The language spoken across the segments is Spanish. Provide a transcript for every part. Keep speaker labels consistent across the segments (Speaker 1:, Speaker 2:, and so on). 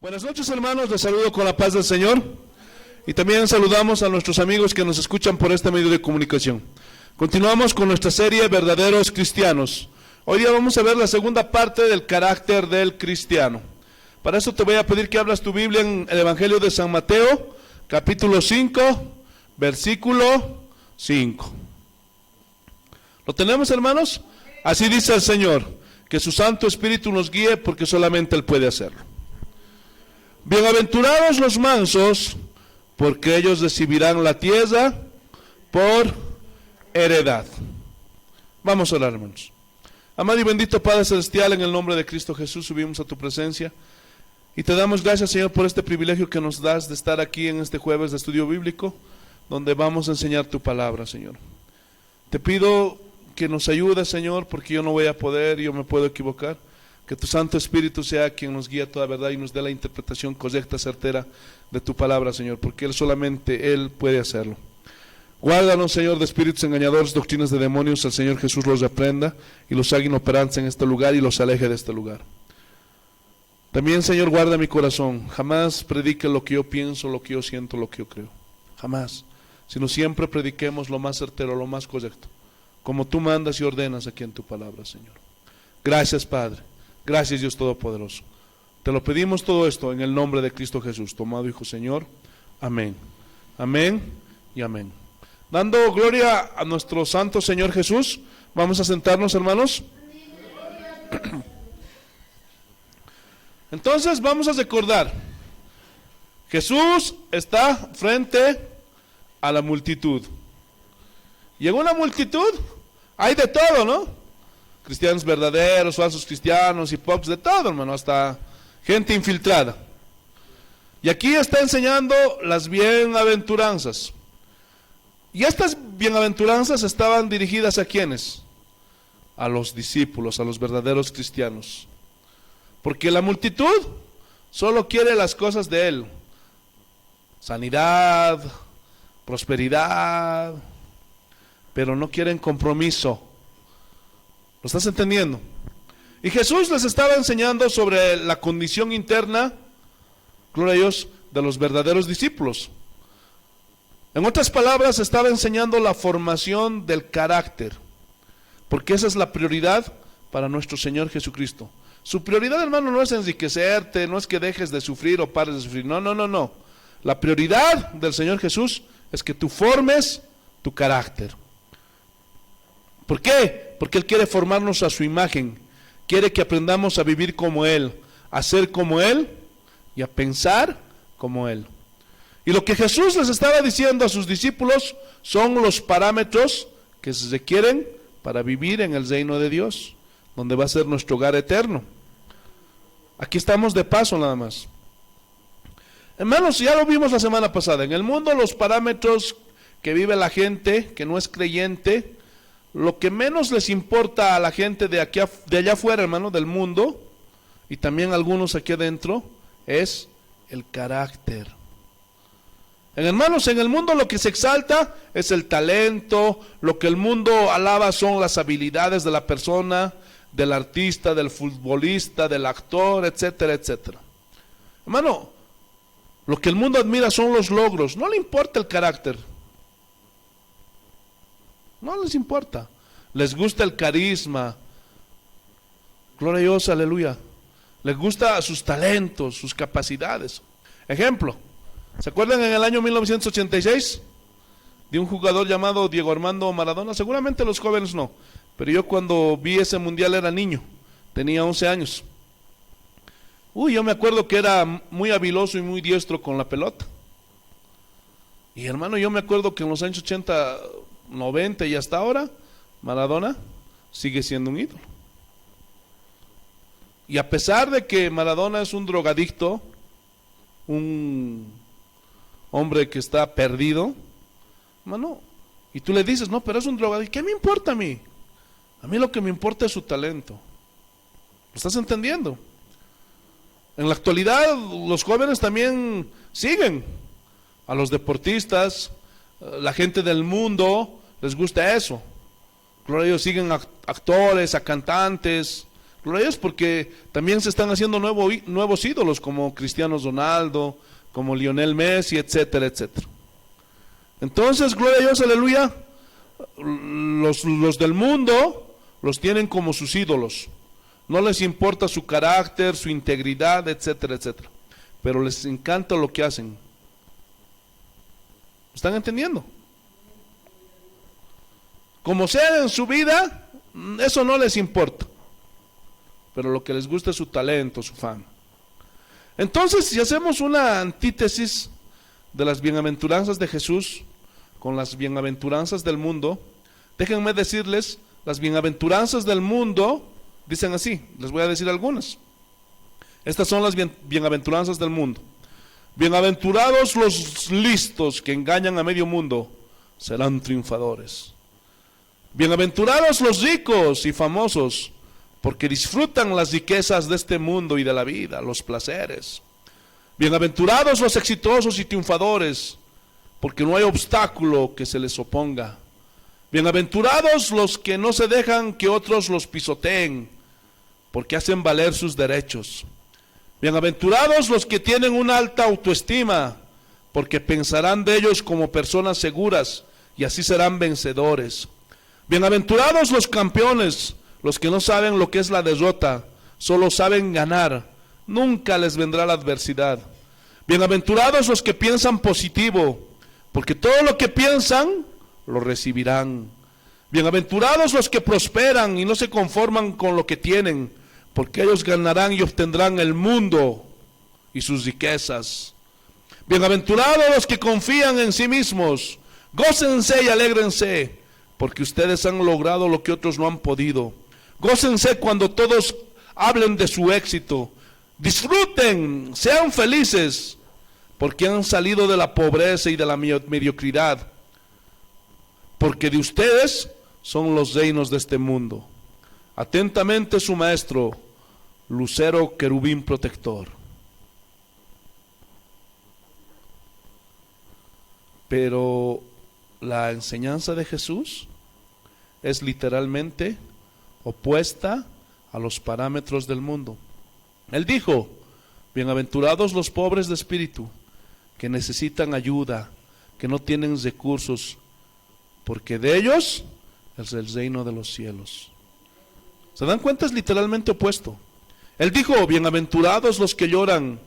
Speaker 1: Buenas noches, hermanos, les saludo con la paz del Señor y también saludamos a nuestros amigos que nos escuchan por este medio de comunicación. Continuamos con nuestra serie Verdaderos Cristianos. Hoy día vamos a ver la segunda parte del carácter del cristiano. Para eso te voy a pedir que abras tu Biblia en el Evangelio de San Mateo, capítulo 5, versículo 5. ¿Lo tenemos, hermanos? Así dice el Señor, que su Santo Espíritu nos guíe porque solamente Él puede hacerlo. Bienaventurados los mansos, porque ellos recibirán la tierra por heredad. Vamos a orar, hermanos. Amado y bendito Padre Celestial, en el nombre de Cristo Jesús subimos a tu presencia y te damos gracias, Señor, por este privilegio que nos das de estar aquí en este jueves de estudio bíblico, donde vamos a enseñar tu palabra, Señor. Te pido que nos ayudes, Señor, porque yo no voy a poder, yo me puedo equivocar. Que tu Santo Espíritu sea quien nos guíe a toda verdad y nos dé la interpretación correcta, certera de tu palabra, Señor, porque solamente Él puede hacerlo. Guárdanos, Señor, de espíritus engañadores, doctrinas de demonios. El Señor Jesús los reprenda y los haga inoperantes en este lugar y los aleje de este lugar. También, Señor, guarda mi corazón. Jamás predique lo que yo pienso, lo que yo siento, lo que yo creo. Jamás. Sino siempre prediquemos lo más certero, lo más correcto, como tú mandas y ordenas aquí en tu palabra, Señor. Gracias, Padre. Gracias, Dios Todopoderoso. Te lo pedimos todo esto en el nombre de Cristo Jesús, tu amado Hijo, Señor. Amén. Amén y amén. Dando gloria a nuestro Santo Señor Jesús, vamos a sentarnos, hermanos. Entonces vamos a recordar, Jesús está frente a la multitud. Y en una multitud hay de todo, ¿no? Cristianos verdaderos, falsos cristianos, hipócritas, de todo, hermano, hasta gente infiltrada. Y aquí está enseñando las bienaventuranzas. Y estas bienaventuranzas estaban dirigidas ¿a quiénes? A los discípulos, a los verdaderos cristianos. Porque la multitud solo quiere las cosas de Él. Sanidad, prosperidad, pero no quieren compromiso. ¿Lo estás entendiendo? Y Jesús les estaba enseñando sobre la condición interna, gloria a Dios, de los verdaderos discípulos. En otras palabras, estaba enseñando la formación del carácter, porque esa es la prioridad para nuestro Señor Jesucristo. Su prioridad, hermano, no es enriquecerte, no es que dejes de sufrir o pares de sufrir, no. La prioridad del Señor Jesús es que tú formes tu carácter. ¿Por qué? Porque Él quiere formarnos a su imagen, quiere que aprendamos a vivir como Él, a ser como Él y a pensar como Él. Y lo que Jesús les estaba diciendo a sus discípulos son los parámetros que se requieren para vivir en el reino de Dios, donde va a ser nuestro hogar eterno. Aquí estamos de paso nada más. Hermanos, ya lo vimos la semana pasada, en el mundo los parámetros que vive la gente que no es creyente, lo que menos les importa a la gente de allá afuera, hermano, del mundo, y también algunos aquí adentro, es el carácter. Hermanos, en el mundo lo que se exalta es el talento, lo que el mundo alaba son las habilidades de la persona, del artista, del futbolista, del actor, etcétera, etcétera. Hermano, lo que el mundo admira son los logros, no le importa el carácter. No les importa, les gusta el carisma, gloria a Dios, aleluya, les gusta sus talentos, sus capacidades. Ejemplo, ¿se acuerdan en el año 1986 de un jugador llamado Diego Armando Maradona? Seguramente los jóvenes no, pero yo cuando vi ese mundial era niño, tenía 11 años. Yo me acuerdo que era muy habiloso y muy diestro con la pelota. Y hermano, yo me acuerdo que en los años 80, 90 y hasta ahora, Maradona sigue siendo un ídolo. Y a pesar de que Maradona es un drogadicto, un hombre que está perdido, hermano, y tú le dices, no, pero es un drogadicto, ¿qué me importa a mí? A mí lo que me importa es su talento. ¿Lo estás entendiendo? En la actualidad los jóvenes también siguen a los deportistas, la gente del mundo les gusta eso. Gloria a Dios, siguen a actores, a cantantes, Gloria a Dios, porque también se están haciendo nuevos ídolos como Cristiano Ronaldo, como Lionel Messi, etcétera, etcétera. Entonces, gloria a Dios, aleluya, los del mundo los tienen como sus ídolos. No les importa su carácter, su integridad, etcétera, etcétera. Pero les encanta lo que hacen. ¿Están entendiendo? Como sea en su vida, eso no les importa. Pero lo que les gusta es su talento, su fama. Entonces, si hacemos una antítesis de las bienaventuranzas de Jesús con las bienaventuranzas del mundo, déjenme decirles, las bienaventuranzas del mundo dicen así, les voy a decir algunas. Estas son las bienaventuranzas del mundo. Bienaventurados los listos que engañan a medio mundo, serán triunfadores. Bienaventurados los ricos y famosos, porque disfrutan las riquezas de este mundo y de la vida, los placeres. Bienaventurados los exitosos y triunfadores, porque no hay obstáculo que se les oponga. Bienaventurados los que no se dejan que otros los pisoteen, porque hacen valer sus derechos. Bienaventurados los que tienen una alta autoestima, porque pensarán de ellos como personas seguras y así serán vencedores. Bienaventurados los campeones, los que no saben lo que es la derrota, solo saben ganar, nunca les vendrá la adversidad. Bienaventurados los que piensan positivo, porque todo lo que piensan, lo recibirán. Bienaventurados los que prosperan y no se conforman con lo que tienen, porque ellos ganarán y obtendrán el mundo y sus riquezas. Bienaventurados los que confían en sí mismos, gócense y alégrense, porque ustedes han logrado lo que otros no han podido. Gócense cuando todos hablen de su éxito. Disfruten, sean felices, porque han salido de la pobreza y de la mediocridad. Porque de ustedes son los reinos de este mundo. Atentamente su maestro, Lucero Querubín Protector. Pero la enseñanza de Jesús es literalmente opuesta a los parámetros del mundo. Él dijo, bienaventurados los pobres de espíritu, que necesitan ayuda, que no tienen recursos, porque de ellos es el reino de los cielos. ¿Se dan cuenta? Es literalmente opuesto. Él dijo, bienaventurados los que lloran,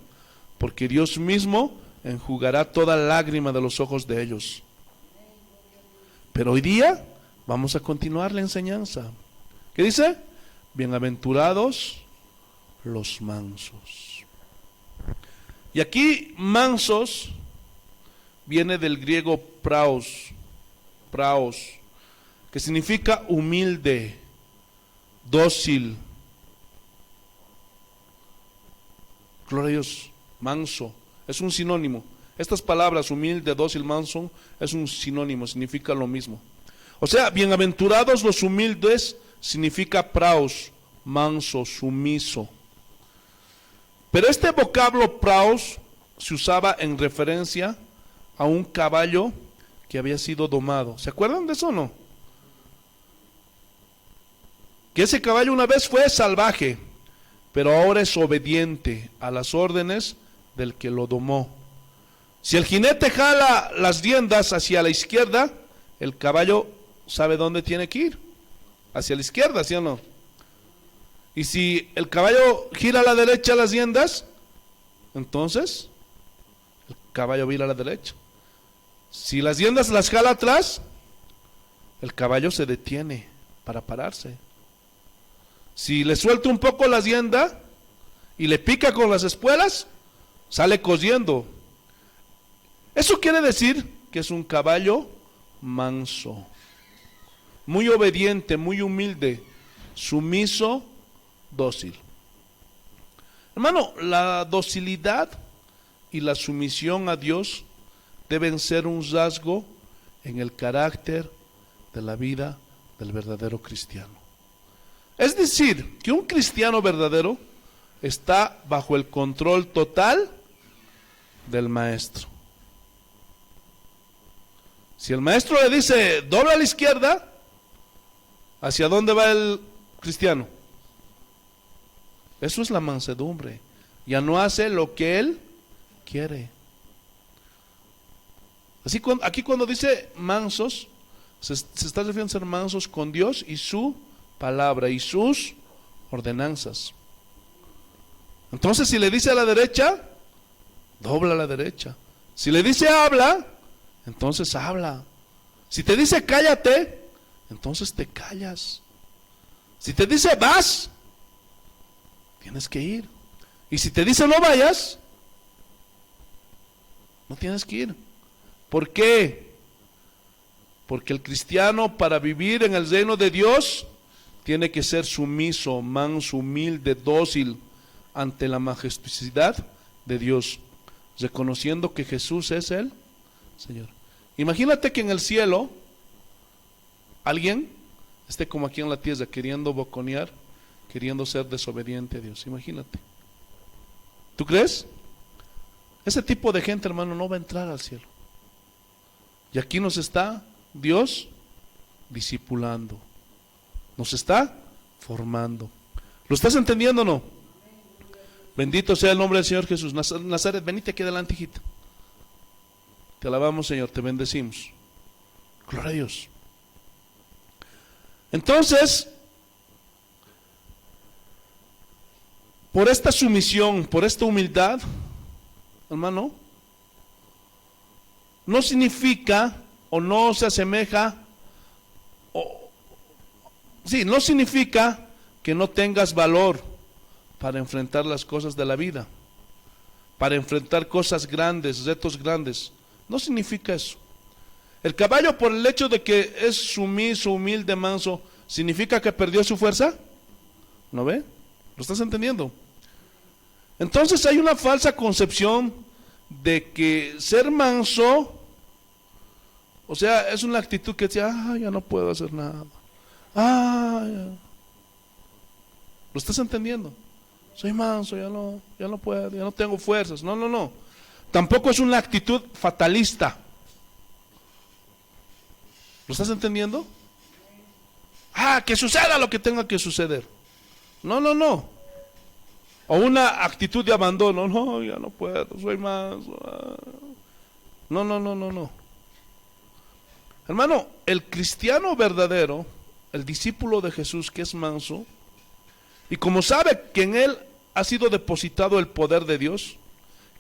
Speaker 1: porque Dios mismo enjugará toda lágrima de los ojos de ellos. Pero hoy día vamos a continuar la enseñanza. ¿Qué dice? Bienaventurados los mansos. Y aquí mansos viene del griego praos, que significa humilde, dócil. Gloria a Dios, manso, es un sinónimo. Estas palabras, humilde, dócil, manso, es un sinónimo, significa lo mismo. O sea, bienaventurados los humildes significa praos, manso, sumiso. Pero este vocablo praos se usaba en referencia a un caballo que había sido domado. ¿Se acuerdan de eso o no? Que ese caballo una vez fue salvaje, pero ahora es obediente a las órdenes del que lo domó. Si el jinete jala las riendas hacia la izquierda, el caballo sabe dónde tiene que ir, hacia la izquierda, ¿sí o no? Y si el caballo gira a la derecha las riendas, entonces el caballo vira a la derecha. Si las riendas las jala atrás, el caballo se detiene para pararse. Si le suelta un poco la rienda y le pica con las espuelas, sale corriendo. Eso quiere decir que es un caballo manso, muy obediente, muy humilde, sumiso, dócil. Hermano, la docilidad y la sumisión a Dios deben ser un rasgo en el carácter de la vida del verdadero cristiano. Es decir, que un cristiano verdadero está bajo el control total del maestro. Si el maestro le dice, dobla a la izquierda, ¿hacia dónde va el cristiano? Eso es la mansedumbre. Ya no hace lo que él quiere. Así aquí cuando dice mansos, se está refiriendo a ser mansos con Dios y su palabra y sus ordenanzas. Entonces, si le dice a la derecha, dobla a la derecha. Si le dice habla, entonces habla. Si te dice cállate, entonces te callas. Si te dice vas, tienes que ir. Y si te dice no vayas, no tienes que ir. ¿Por qué? Porque el cristiano, para vivir en el reino de Dios, tiene que ser sumiso, manso, humilde, dócil ante la majestuosidad de Dios, reconociendo que Jesús es el Señor. Imagínate que en el cielo alguien esté como aquí en la tierra, queriendo boconear, queriendo ser desobediente a Dios. Imagínate. ¿Tú crees? Ese tipo de gente, hermano, no va a entrar al cielo. Y aquí nos está Dios discipulando, nos está formando. ¿Lo estás entendiendo o no? Bendito sea el nombre del Señor Jesús. Nazaret, venite aquí adelante, hijita. Te alabamos, Señor, te bendecimos. Gloria a Dios. Entonces, por esta sumisión, por esta humildad, hermano, no significa o no se asemeja, no significa que no tengas valor para enfrentar las cosas de la vida, para enfrentar cosas grandes, retos grandes. No significa eso. El caballo, por el hecho de que es sumiso, humilde, manso, ¿significa que perdió su fuerza? ¿No ve? ¿Lo estás entendiendo? Entonces hay una falsa concepción de que ser manso, o sea, es una actitud que dice, ya no puedo hacer nada. ¿Lo estás entendiendo? Soy manso, ya no puedo, ya no tengo fuerzas. No. Tampoco es una actitud fatalista. ¿Lo estás entendiendo? Que suceda lo que tenga que suceder. No. O una actitud de abandono. No, ya no puedo, soy manso. No. Hermano, el cristiano verdadero, el discípulo de Jesús que es manso, y como sabe que en él ha sido depositado el poder de Dios,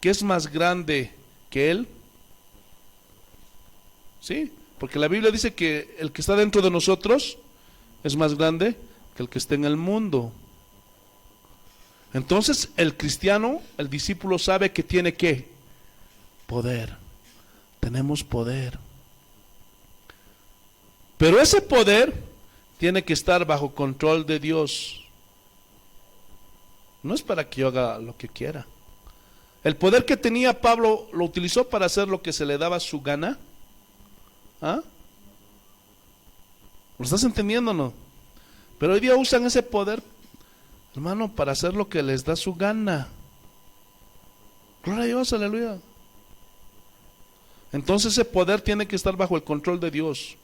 Speaker 1: que es más grande que él, ¿sí? Porque la Biblia dice que el que está dentro de nosotros es más grande que el que está en el mundo. Entonces el cristiano, el discípulo sabe que tiene ¿qué? Poder. Tenemos poder. Pero ese poder tiene que estar bajo control de Dios. No es para que yo haga lo que quiera. El poder que tenía Pablo lo utilizó para hacer lo que se le daba su gana. ¿Lo estás entendiendo o no? Pero hoy día usan ese poder, hermano, para hacer lo que les da su gana. Gloria a Dios, aleluya. Entonces ese poder tiene que estar bajo el control de Dios.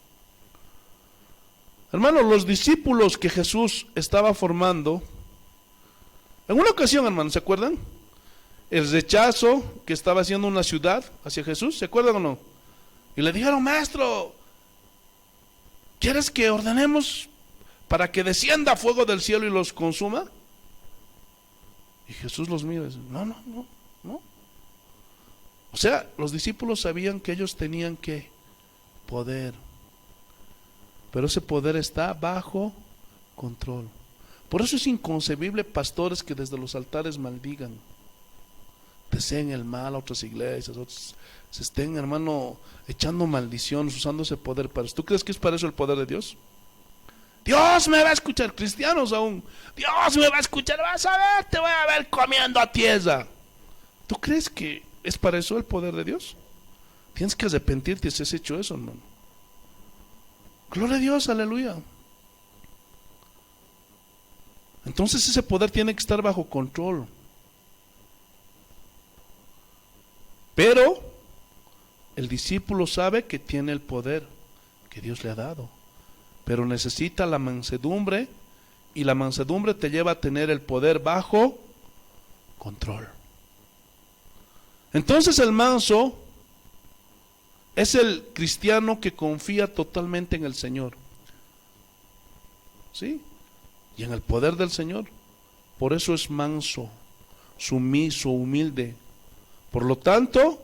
Speaker 1: Hermano, los discípulos que Jesús estaba formando, en una ocasión, hermano, ¿se acuerdan? El rechazo que estaba haciendo una ciudad hacia Jesús, ¿se acuerdan o no? Y le dijeron, maestro, ¿quieres que ordenemos para que descienda fuego del cielo y los consuma? Y Jesús los mira y dice, no. O sea, los discípulos sabían que ellos tenían que poder, pero ese poder está bajo control. Por eso es inconcebible, pastores, que desde los altares maldigan, deseen el mal a otras iglesias, otros se estén, hermano, echando maldiciones, usando ese poder para eso. ¿Tú crees que es para eso el poder de Dios? Dios me va a escuchar, cristianos aún. Dios me va a escuchar, vas a ver, te voy a ver comiendo a tierra. ¿Tú crees que es para eso el poder de Dios? Tienes que arrepentirte si has hecho eso, hermano. Gloria a Dios, aleluya. Entonces ese poder tiene que estar bajo control. Pero el discípulo sabe que tiene el poder que Dios le ha dado, pero necesita la mansedumbre y la mansedumbre te lleva a tener el poder bajo control. Entonces el manso es el cristiano que confía totalmente en el Señor, ¿sí? Y en el poder del Señor. Por eso es manso, sumiso, humilde. Por lo tanto,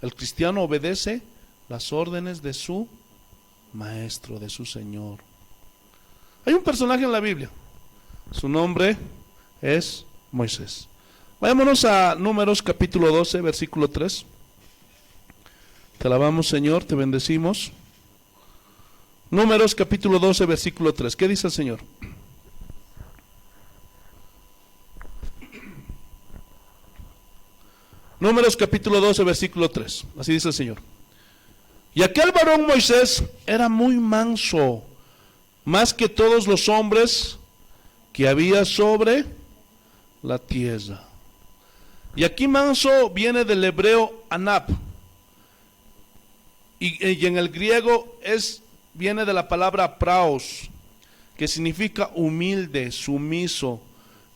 Speaker 1: el cristiano obedece las órdenes de su maestro, de su Señor. Hay un personaje en la Biblia, su nombre es Moisés. Vayámonos a Números capítulo 12, versículo 3. Te alabamos, Señor, te bendecimos. Números capítulo 12, versículo 3. ¿Qué dice el Señor? Números capítulo 12, versículo 3. Así dice el Señor. Y aquel varón Moisés era muy manso, más que todos los hombres que había sobre la tierra. Y aquí manso viene del hebreo anab. Y en el griego viene de la palabra praos, que significa humilde, sumiso,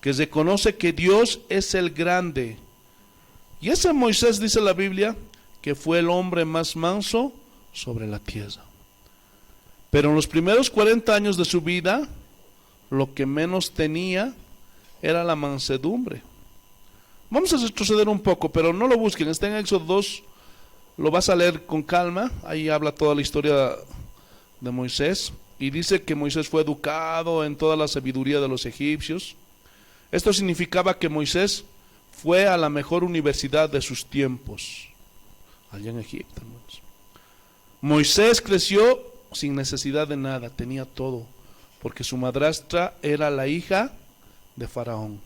Speaker 1: que reconoce que Dios es el grande. Y ese Moisés, dice la Biblia, que fue el hombre más manso sobre la tierra. Pero en los primeros 40 años de su vida, lo que menos tenía era la mansedumbre. Vamos a retroceder un poco, pero no lo busquen, está en Éxodo 2, lo vas a leer con calma, ahí habla toda la historia de Moisés, y dice que Moisés fue educado en toda la sabiduría de los egipcios. Esto significaba que Moisés fue a la mejor universidad de sus tiempos, allá en Egipto, hermanos. Moisés creció sin necesidad de nada, tenía todo, porque su madrastra era la hija de Faraón,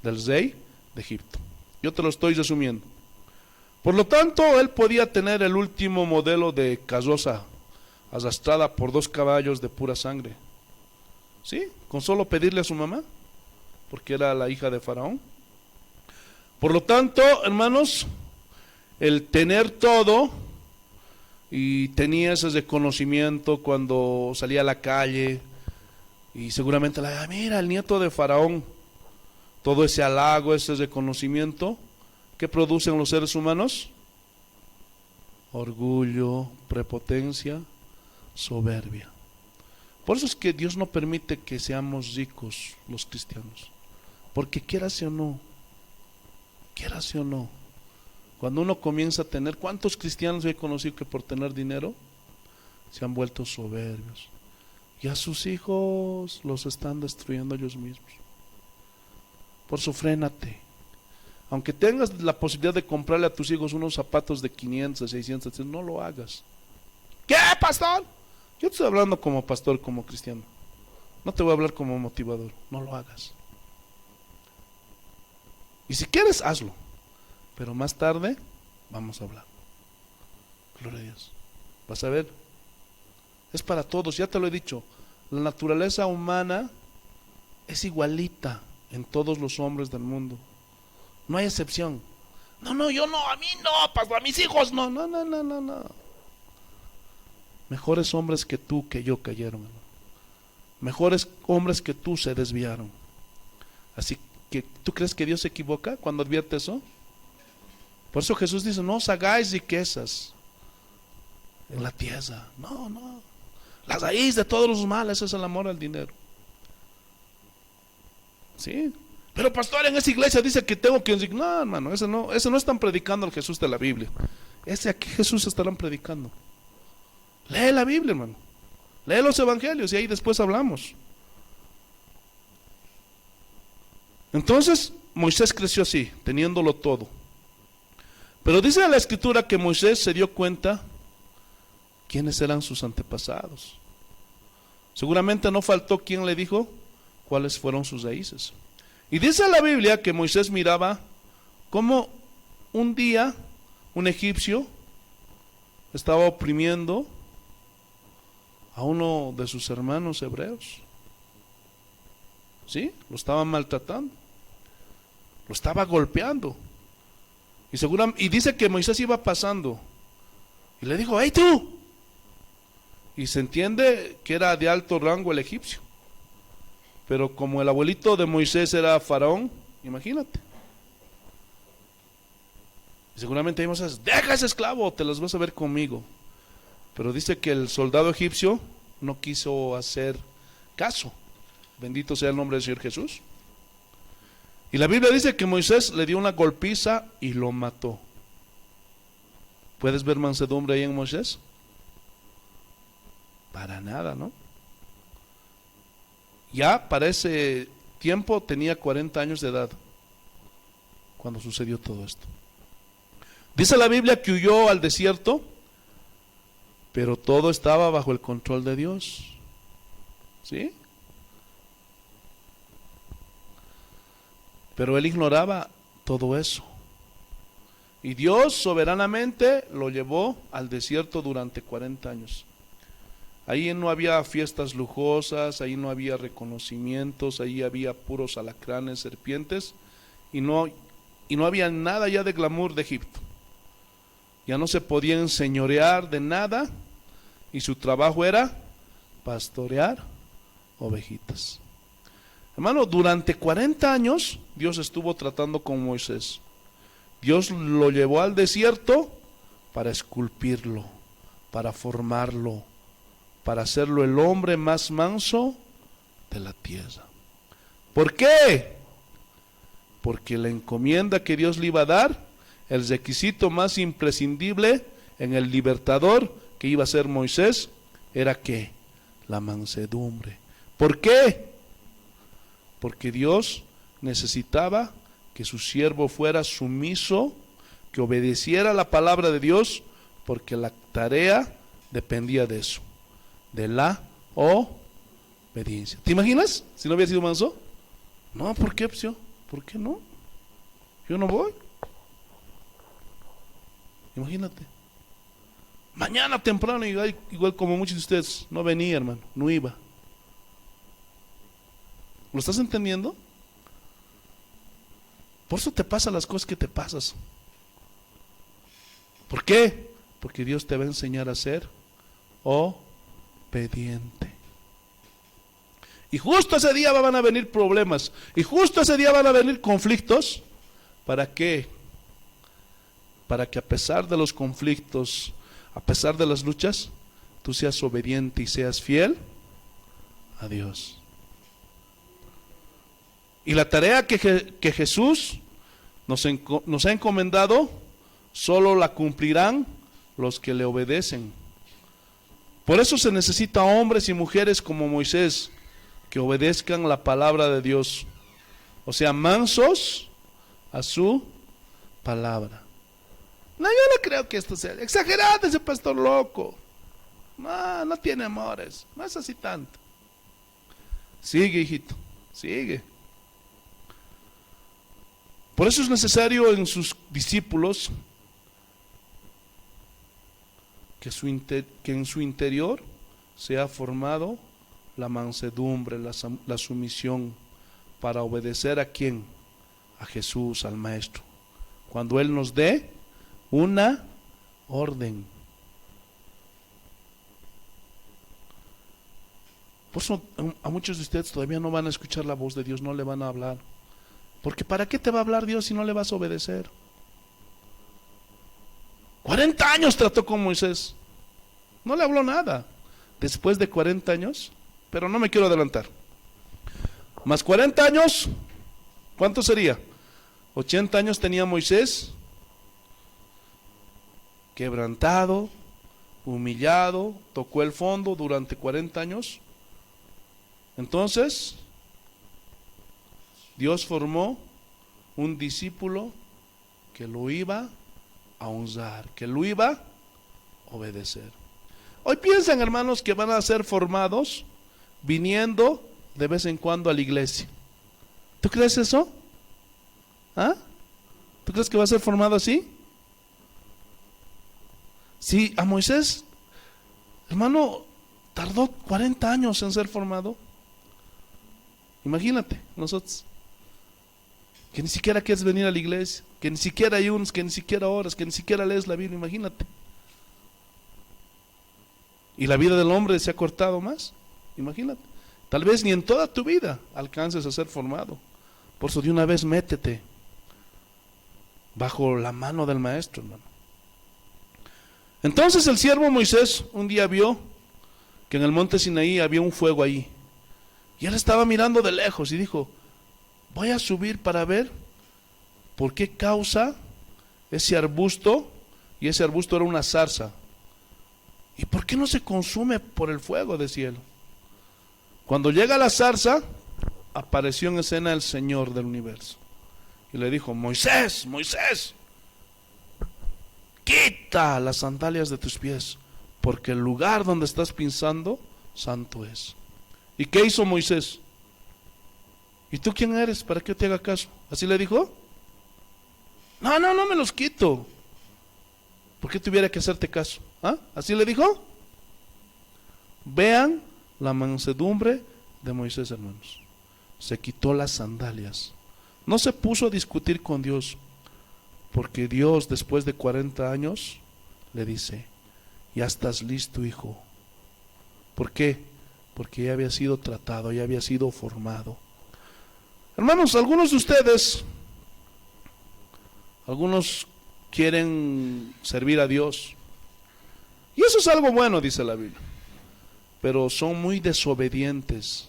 Speaker 1: del rey de Egipto. Yo te lo estoy resumiendo. Por lo tanto, él podía tener el último modelo de carroza arrastrada por 2 caballos de pura sangre, ¿sí? Con solo pedirle a su mamá, porque era la hija de Faraón. Por lo tanto, hermanos, el tener todo, y tenía ese reconocimiento cuando salía a la calle, y seguramente mira, el nieto de Faraón, todo ese halago, ese reconocimiento, ¿qué producen los seres humanos? Orgullo, prepotencia, soberbia. Por eso es que Dios no permite que seamos ricos los cristianos, porque quieras o no, cuando uno comienza a tener, ¿cuántos cristianos he conocido que por tener dinero se han vuelto soberbios? Y a sus hijos los están destruyendo ellos mismos. Por eso frénate. Aunque tengas la posibilidad de comprarle a tus hijos unos zapatos de 500, 600, no lo hagas. ¿Qué, pastor? Yo te estoy hablando como pastor, como cristiano. No te voy a hablar como motivador. No lo hagas. Y si quieres, hazlo. Pero más tarde vamos a hablar. Gloria a Dios. Vas a ver. Es para todos, ya te lo he dicho. La naturaleza humana es igualita en todos los hombres del mundo. No hay excepción. No, yo no, a mí no, pastor, a mis hijos no. No. Mejores hombres que tú, que yo cayeron, hermano. Mejores hombres que tú se desviaron. Así que, ¿tú crees que Dios se equivoca cuando advierte eso? Por eso Jesús dice, no os hagáis riquezas en la tierra. No. La raíz de todos los males es el amor al dinero. ¿Sí? Pero pastor, en esa iglesia dice que tengo que... No, hermano, eso no están predicando al Jesús de la Biblia. Ese aquí Jesús estarán predicando. Lee la Biblia, hermano. Lee los evangelios y ahí después hablamos. Entonces, Moisés creció así, teniéndolo todo. Pero dice la Escritura que Moisés se dio cuenta quiénes eran sus antepasados. Seguramente no faltó quien le dijo cuáles fueron sus raíces. Y dice la Biblia que Moisés miraba cómo un día un egipcio estaba oprimiendo a uno de sus hermanos hebreos. ¿Sí? Lo estaba maltratando. Lo estaba golpeando. Y dice que Moisés iba pasando y le dijo, ¡hey tú! Y se entiende que era de alto rango el egipcio, Pero como el abuelito de Moisés era faraón, imagínate. Y seguramente ahí Moisés, deja ese esclavo, te los vas a ver conmigo. Pero dice que el soldado egipcio no quiso hacer caso. Bendito sea el nombre del Señor Jesús. Y la Biblia dice que Moisés le dio una golpiza y lo mató. ¿Puedes ver mansedumbre ahí en Moisés? Para nada, ¿no? Ya para ese tiempo tenía 40 años de edad cuando sucedió todo esto. Dice la Biblia que huyó al desierto, pero todo estaba bajo el control de Dios. ¿Sí? Pero él ignoraba todo eso. Y Dios soberanamente lo llevó al desierto durante 40 años. Ahí no había fiestas lujosas, ahí no había reconocimientos, ahí había puros alacranes, serpientes, y no había nada ya de glamour de Egipto. Ya no se podía enseñorear de nada, y su trabajo era pastorear ovejitas. Hermano, durante 40 años Dios estuvo tratando con Moisés. Dios lo llevó al desierto para esculpirlo, para formarlo, para hacerlo el hombre más manso de la tierra. ¿Por qué? Porque la encomienda que Dios le iba a dar, el requisito más imprescindible en el libertador que iba a ser Moisés, era ¿qué? La mansedumbre. ¿Por qué? Porque Dios necesitaba que su siervo fuera sumiso, que obedeciera la palabra de Dios, porque la tarea dependía de eso, de la obediencia. ¿Te imaginas si no hubiera sido manso? No, ¿por qué? ¿Por qué no? Yo no voy. Imagínate. Mañana temprano, igual como muchos de ustedes, no venía, hermano, no iba. ¿Lo estás entendiendo? Por eso te pasan las cosas que te pasas. ¿Por qué? Porque Dios te va a enseñar a ser obediente. Y justo ese día van a venir problemas. Y justo ese día van a venir conflictos. ¿Para qué? Para que a pesar de los conflictos, a pesar de las luchas, tú seas obediente y seas fiel a Dios. Y la tarea que Jesús nos ha encomendado, solo la cumplirán los que le obedecen. Por eso se necesita hombres y mujeres como Moisés, que obedezcan la palabra de Dios. O sea, mansos a su palabra. No, yo no creo que esto sea exagerado, ese pastor loco. No tiene amores, no es así tanto. Sigue, hijito, sigue. Por eso es necesario en sus discípulos que en su interior sea formado la mansedumbre, la sumisión, para obedecer ¿a quién? A Jesús, al Maestro. Cuando Él nos dé una orden. Por eso a muchos de ustedes todavía no van a escuchar la voz de Dios, no le van a hablar. Porque ¿para qué te va a hablar Dios si no le vas a obedecer? 40 años trató con Moisés, no le habló nada. Después de 40 años, pero no me quiero adelantar, más 40 años, ¿cuánto sería? 80 años tenía Moisés, quebrantado, humillado, tocó el fondo durante 40 años. Entonces Dios formó un discípulo que lo iba a honrar, que lo iba a obedecer. Hoy piensan, hermanos, que van a ser formados viniendo de vez en cuando a la iglesia. ¿Tú crees eso? ¿Ah? ¿Tú crees que va a ser formado así? Sí, a Moisés, hermano, tardó 40 años en ser formado. Imagínate, nosotros, que ni siquiera quieres venir a la iglesia, que ni siquiera hay unos, que ni siquiera oras, que ni siquiera lees la Biblia, imagínate. Y la vida del hombre se ha cortado más, imagínate. Tal vez ni en toda tu vida alcances a ser formado. Por eso de una vez métete bajo la mano del maestro, hermano. Entonces el siervo Moisés un día vio que en el monte Sinaí había un fuego ahí. Y él estaba mirando de lejos y dijo, voy a subir para ver por qué causa ese arbusto, y ese arbusto era una zarza. ¿Y por qué no se consume por el fuego?, decía él. Cuando llega la zarza, apareció en escena el Señor del universo. Y le dijo, Moisés, Moisés, quita las sandalias de tus pies, porque el lugar donde estás pisando, santo es. ¿Y qué hizo Moisés? ¿Y tú quién eres para que yo te haga caso? ¿Así le dijo? No me los quito. ¿Por qué tuviera que hacerte caso? ¿Ah? ¿Así le dijo? Vean la mansedumbre de Moisés, hermanos. Se quitó las sandalias. No se puso a discutir con Dios, porque Dios, después de 40 años, le dice, ya estás listo, hijo. ¿Por qué? Porque ya había sido tratado, ya había sido formado. Hermanos, algunos de ustedes, algunos quieren servir a Dios, y eso es algo bueno, dice la Biblia, pero son muy desobedientes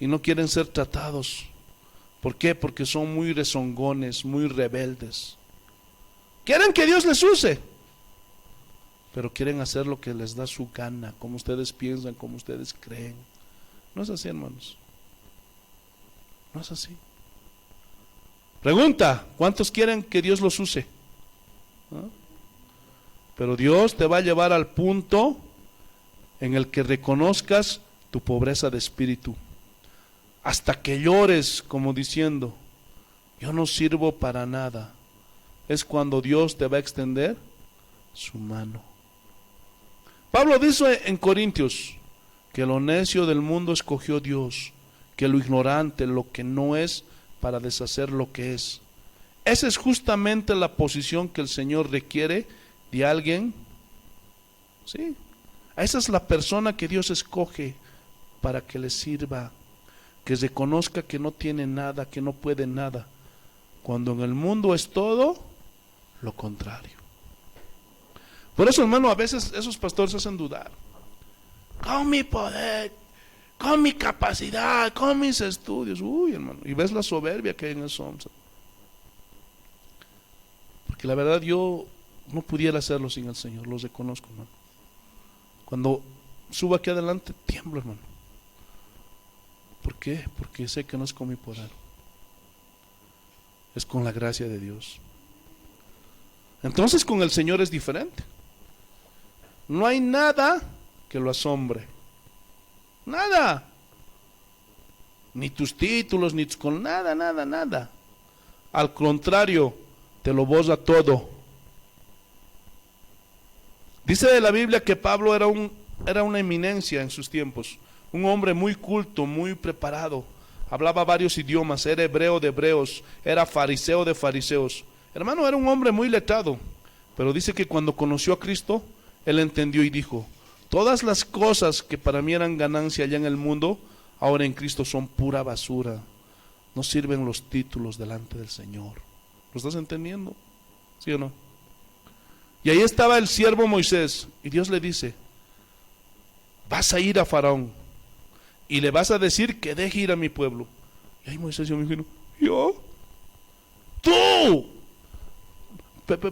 Speaker 1: y no quieren ser tratados. ¿Por qué? Porque son muy rezongones, muy rebeldes. Quieren que Dios les use, pero quieren hacer lo que les da su gana, como ustedes piensan, como ustedes creen. No es así, hermanos. No es así. Pregunta, ¿cuántos quieren que Dios los use? ¿Ah? Pero Dios te va a llevar al punto en el que reconozcas tu pobreza de espíritu, hasta que llores como diciendo, yo no sirvo para nada. Es cuando Dios te va a extender su mano. Pablo dice en Corintios que lo necio del mundo escogió Dios, que lo ignorante, lo que no es, para deshacer lo que es. Esa es justamente la posición que el Señor requiere de alguien. Sí, esa es la persona que Dios escoge para que le sirva, que reconozca que no tiene nada, que no puede nada, cuando en el mundo es todo lo contrario. Por eso, hermano, a veces esos pastores hacen dudar. Con mi poder, con mi capacidad, con mis estudios. Uy, hermano, y ves la soberbia que hay en esos hombres. Porque la verdad yo no pudiera hacerlo sin el Señor, los reconozco, hermano. Cuando subo aquí adelante, tiemblo, hermano. ¿Por qué? Porque sé que no es con mi poder, es con la gracia de Dios. Entonces con el Señor es diferente. No hay nada que lo asombre. Nada. Ni tus títulos, ni con nada, nada, nada. Al contrario, te lo borra todo. Dice de la Biblia que Pablo era una eminencia en sus tiempos. Un hombre muy culto, muy preparado. Hablaba varios idiomas, era hebreo de hebreos, era fariseo de fariseos. Hermano, era un hombre muy letrado. Pero dice que cuando conoció a Cristo, él entendió y dijo, todas las cosas que para mí eran ganancia allá en el mundo, ahora en Cristo son pura basura. No sirven los títulos delante del Señor. ¿Lo estás entendiendo? ¿Sí o no? Y ahí estaba el siervo Moisés, y Dios le dice, vas a ir a Faraón, y le vas a decir que deje ir a mi pueblo. Y ahí Moisés yo me imagino, ¿yo? ¡Tú! Pero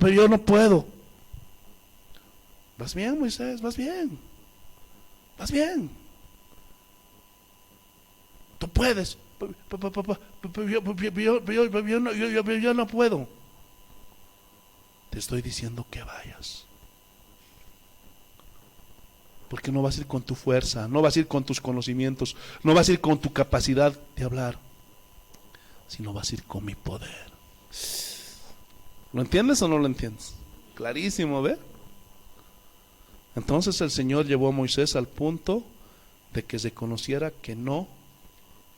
Speaker 1: yo no puedo. Vas bien, Moisés, vas bien. Vas bien. Tú puedes. Yo no puedo. Te estoy diciendo que vayas. Porque no vas a ir con tu fuerza, no vas a ir con tus conocimientos, no vas a ir con tu capacidad de hablar, sino vas a ir con mi poder. ¿Lo entiendes o no lo entiendes? Clarísimo, ¿ve? Entonces el Señor llevó a Moisés al punto de que se conociera que no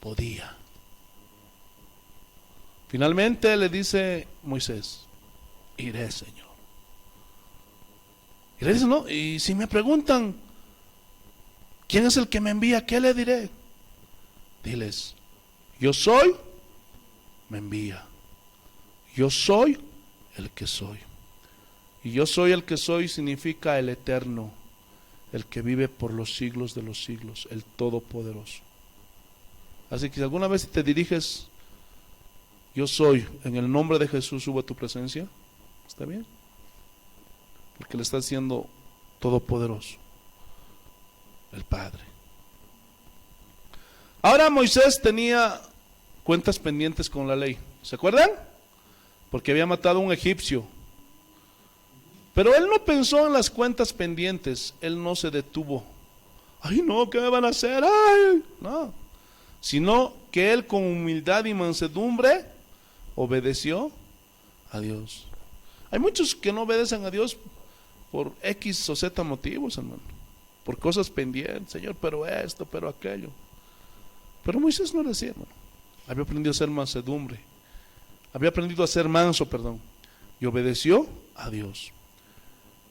Speaker 1: podía. Finalmente le dice Moisés, iré, Señor. Y le dice, no, y si me preguntan, ¿quién es el que me envía? ¿Qué le diré? Diles, yo soy, me envía. Yo soy el que soy. Y yo soy el que soy significa el eterno, el que vive por los siglos de los siglos, el todopoderoso. Así que si alguna vez te diriges, yo soy, en el nombre de Jesús subo a tu presencia, ¿está bien? Porque le está diciendo todopoderoso, el Padre. Ahora Moisés tenía cuentas pendientes con la ley, ¿se acuerdan? Porque había matado a un egipcio. Pero él no pensó en las cuentas pendientes, él no se detuvo. Ay no, ¿qué me van a hacer? Ay, no. Sino que él con humildad y mansedumbre obedeció a Dios. Hay muchos que no obedecen a Dios por X o Z motivos, hermano. Por cosas pendientes, Señor, pero esto, pero aquello. Pero Moisés no lo hacía, hermano. Había aprendido a ser mansedumbre. Había aprendido a ser manso, perdón. Y obedeció a Dios.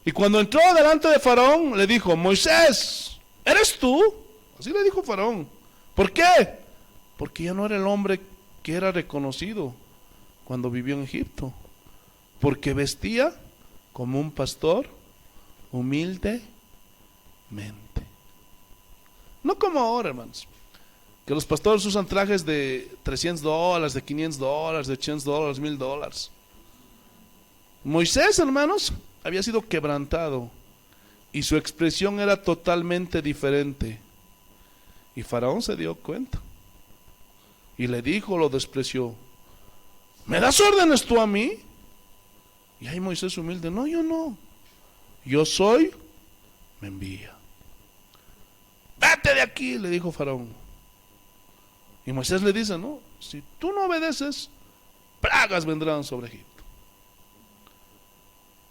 Speaker 1: Y cuando entró delante de Faraón, le dijo, Moisés, ¿eres tú? Así le dijo Faraón. ¿Por qué? Porque ya no era el hombre que era reconocido cuando vivió en Egipto. Porque vestía como un pastor humildemente. No como ahora, hermanos, que los pastores usan trajes de $300, de $500, de $800, $1000. Moisés, hermanos, había sido quebrantado y su expresión era totalmente diferente. Y Faraón se dio cuenta y le dijo, lo despreció, ¿me das órdenes tú a mí? Y ahí Moisés humilde, no, yo no, yo soy, me envía. Vete de aquí, le dijo Faraón. Y Moisés le dice, no, si tú no obedeces, plagas vendrán sobre Egipto.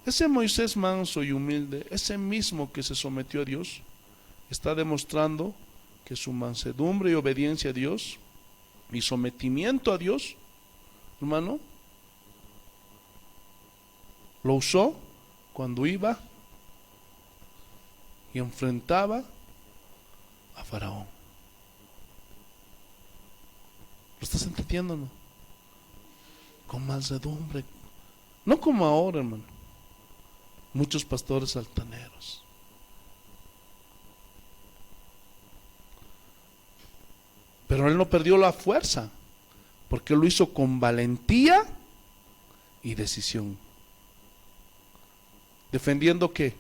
Speaker 1: Ese Moisés manso y humilde, ese mismo que se sometió a Dios, está demostrando que su mansedumbre y obediencia a Dios y sometimiento a Dios, hermano, lo usó cuando iba y enfrentaba a Faraón. ¿Lo estás entendiendo, no? Con mansedumbre, no como ahora, hermano. Muchos pastores altaneros. Pero él no perdió la fuerza, porque lo hizo con valentía y decisión. ¿Defendiendo qué?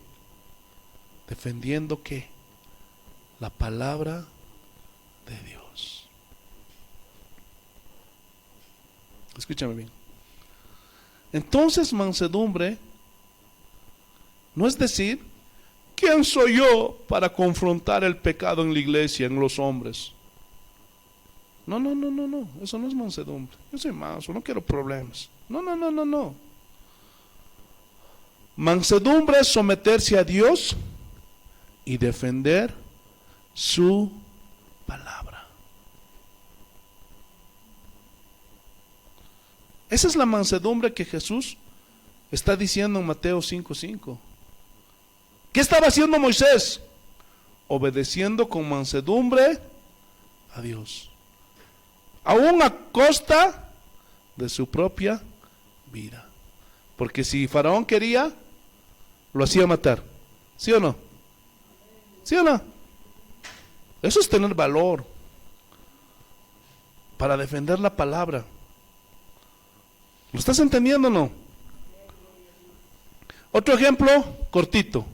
Speaker 1: Defendiendo qué? La palabra de Dios. Escúchame bien. Entonces, mansedumbre no es decir, ¿quién soy yo para confrontar el pecado en la iglesia, en los hombres? No, eso no es mansedumbre. Yo soy manso, no quiero problemas. No. Mansedumbre es someterse a Dios y defender su palabra. Esa es la mansedumbre que Jesús está diciendo en Mateo 5:5. ¿Qué estaba haciendo Moisés? Obedeciendo con mansedumbre a Dios, aún a costa de su propia vida. Porque si Faraón quería, lo hacía matar. ¿Sí o no? ¿Sí o no? Eso es tener valor para defender la palabra. ¿Lo estás entendiendo o no? Otro ejemplo cortito.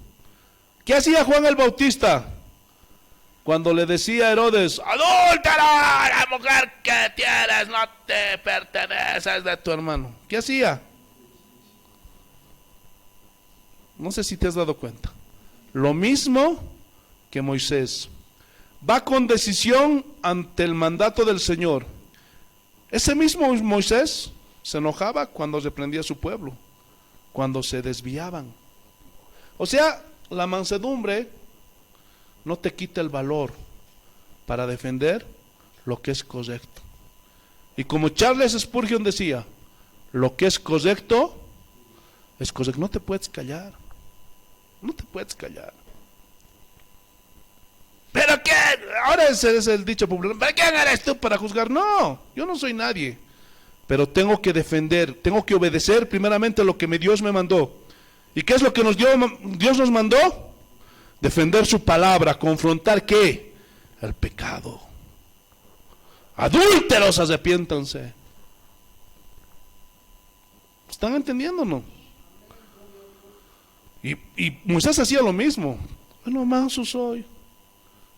Speaker 1: ¿Qué hacía Juan el Bautista cuando le decía a Herodes, adúltera, la mujer que tienes no te pertenece, es de tu hermano? ¿Qué hacía? No sé si te has dado cuenta. Lo mismo que Moisés. Va con decisión ante el mandato del Señor. Ese mismo Moisés se enojaba cuando reprendía a su pueblo, cuando se desviaban. O sea, la mansedumbre no te quita el valor para defender lo que es correcto. Y como Charles Spurgeon decía, lo que es correcto es correcto. No te puedes callar. No te puedes callar. ¿Pero qué? Ahora ese es el dicho popular. ¿Pero quién eres tú para juzgar? No, yo no soy nadie. Pero tengo que defender, tengo que obedecer primeramente lo que Dios me mandó. ¿Y qué es lo que Dios nos mandó? Defender su palabra, confrontar ¿qué? El pecado. Adúlteros, arrepiéntanse. ¿Están entendiendo o no? Y Moisés hacía lo mismo. Bueno, manso soy.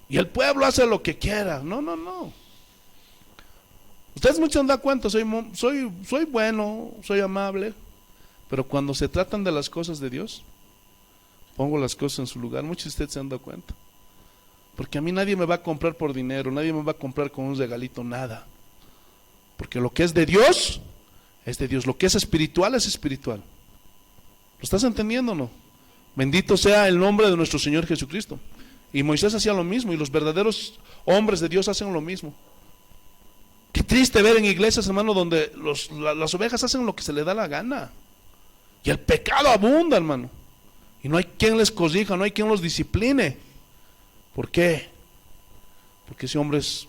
Speaker 1: Y el pueblo hace lo que quiera. No. Ustedes muchos se dan cuenta, soy bueno, soy amable. Pero cuando se tratan de las cosas de Dios, pongo las cosas en su lugar. Muchos de ustedes se han dado cuenta. Porque a mí nadie me va a comprar por dinero, nadie me va a comprar con un regalito, nada. Porque lo que es de Dios, es de Dios. Lo que es espiritual, es espiritual. ¿Lo estás entendiendo o no? Bendito sea el nombre de nuestro Señor Jesucristo. Y Moisés hacía lo mismo, y los verdaderos hombres de Dios hacen lo mismo. Qué triste ver en iglesias, hermano, donde las ovejas hacen lo que se les da la gana. Y el pecado abunda, hermano. Y no hay quien les corrija, no hay quien los discipline. ¿Por qué? Porque ese hombre es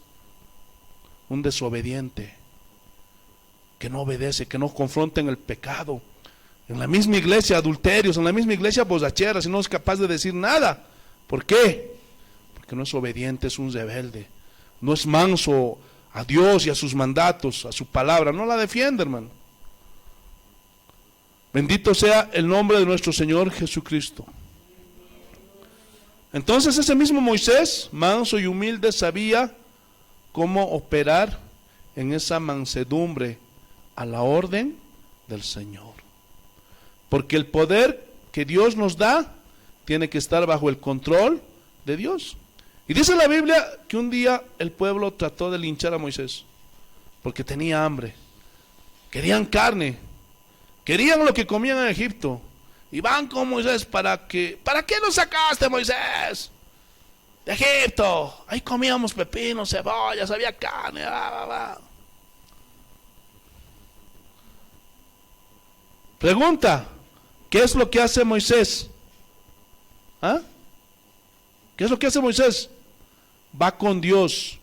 Speaker 1: un desobediente, que no obedece, que no confronta en el pecado. En la misma iglesia, adulterios, en la misma iglesia, borracheras, y no es capaz de decir nada. ¿Por qué? Porque no es obediente, es un rebelde. No es manso a Dios y a sus mandatos, a su palabra. No la defiende, hermano. Bendito sea el nombre de nuestro Señor Jesucristo. Entonces ese mismo Moisés, manso y humilde, sabía cómo operar en esa mansedumbre a la orden del Señor. Porque el poder que Dios nos da tiene que estar bajo el control de Dios. Y dice la Biblia que un día el pueblo trató de linchar a Moisés porque tenía hambre. Querían carne, querían lo que comían en Egipto. Y van con Moisés ¿para qué nos sacaste, Moisés? De Egipto. Ahí comíamos pepinos, cebollas, había carne. Pregunta, ¿qué es lo que hace Moisés? ¿Ah? ¿Qué es lo que hace Moisés? Va con Dios.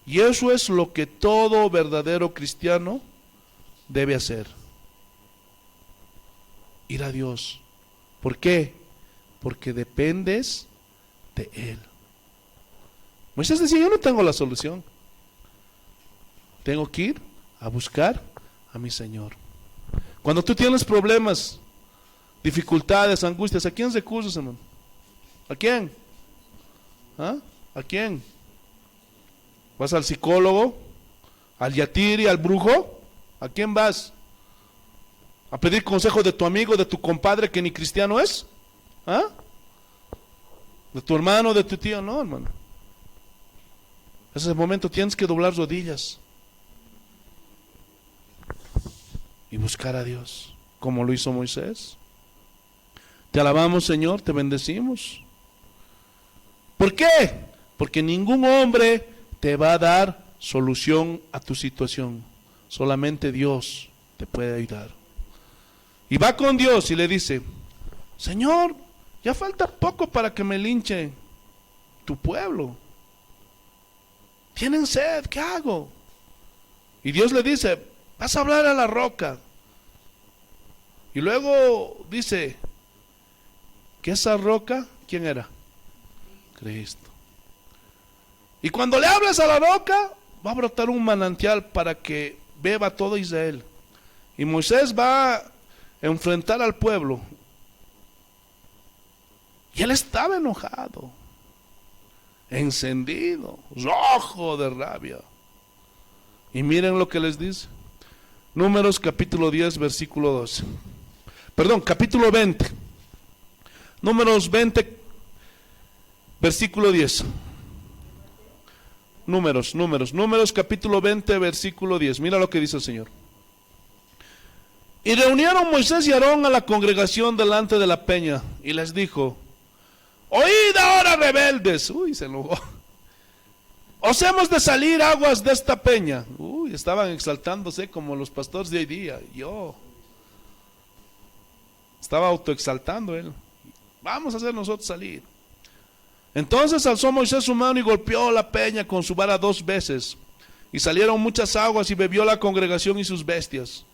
Speaker 1: Y eso es lo que todo verdadero cristiano debe hacer. Ir a Dios. ¿Por qué? Porque dependes de Él. Moisés decía, yo no tengo la solución. Tengo que ir a buscar a mi Señor. Cuando tú tienes problemas, dificultades, angustias, ¿a quién recurres, hermano? ¿A quién? ¿Ah? ¿A quién? ¿Vas al psicólogo? ¿Al yatiri, al brujo? ¿A quién vas? ¿A pedir consejo de tu amigo, de tu compadre que ni cristiano es? ¿Ah? ¿De tu hermano, de tu tío? No, hermano. En ese momento tienes que doblar rodillas y buscar a Dios, como lo hizo Moisés. Te alabamos, Señor, te bendecimos. ¿Por qué? Porque ningún hombre te va a dar solución a tu situación. Solamente Dios te puede ayudar. Y va con Dios y le dice, Señor, ya falta poco para que me linche tu pueblo. Tienen sed, ¿qué hago? Y Dios le dice, vas a hablar a la roca. Y luego dice, que esa roca, ¿quién era? Cristo. Y cuando le hablas a la roca, va a brotar un manantial para que beba todo Israel. Y Moisés va a enfrentar al pueblo. Y él estaba enojado, encendido, rojo de rabia. Y miren lo que les dice. Números capítulo 10, versículo 12. Perdón, capítulo 20. Números 20, versículo 10. Números capítulo 20, versículo 10. Mira lo que dice el Señor. Y reunieron Moisés y Aarón a la congregación delante de la peña y les dijo, oíd ahora, rebeldes. Uy, se enojó. Os hemos de salir aguas de esta peña. Uy, estaban exaltándose como los pastores de hoy día. Estaba autoexaltando él. Vamos a hacer nosotros salir. Entonces alzó Moisés su mano y golpeó la peña con su vara 2 veces. Y salieron muchas aguas y bebió la congregación y sus bestias.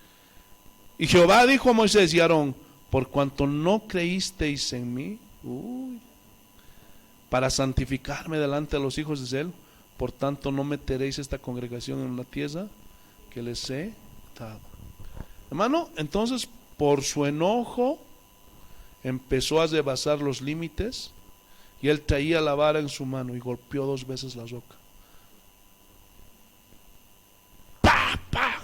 Speaker 1: Y Jehová dijo a Moisés y a Aarón: por cuanto no creísteis en mí, para santificarme delante de los hijos de Israel, por tanto no meteréis esta congregación en la tierra que les he dado. Hermano, entonces por su enojo empezó a rebasar los límites, y él traía la vara en su mano y golpeó 2 veces la roca. ¡Pah! ¡Pah!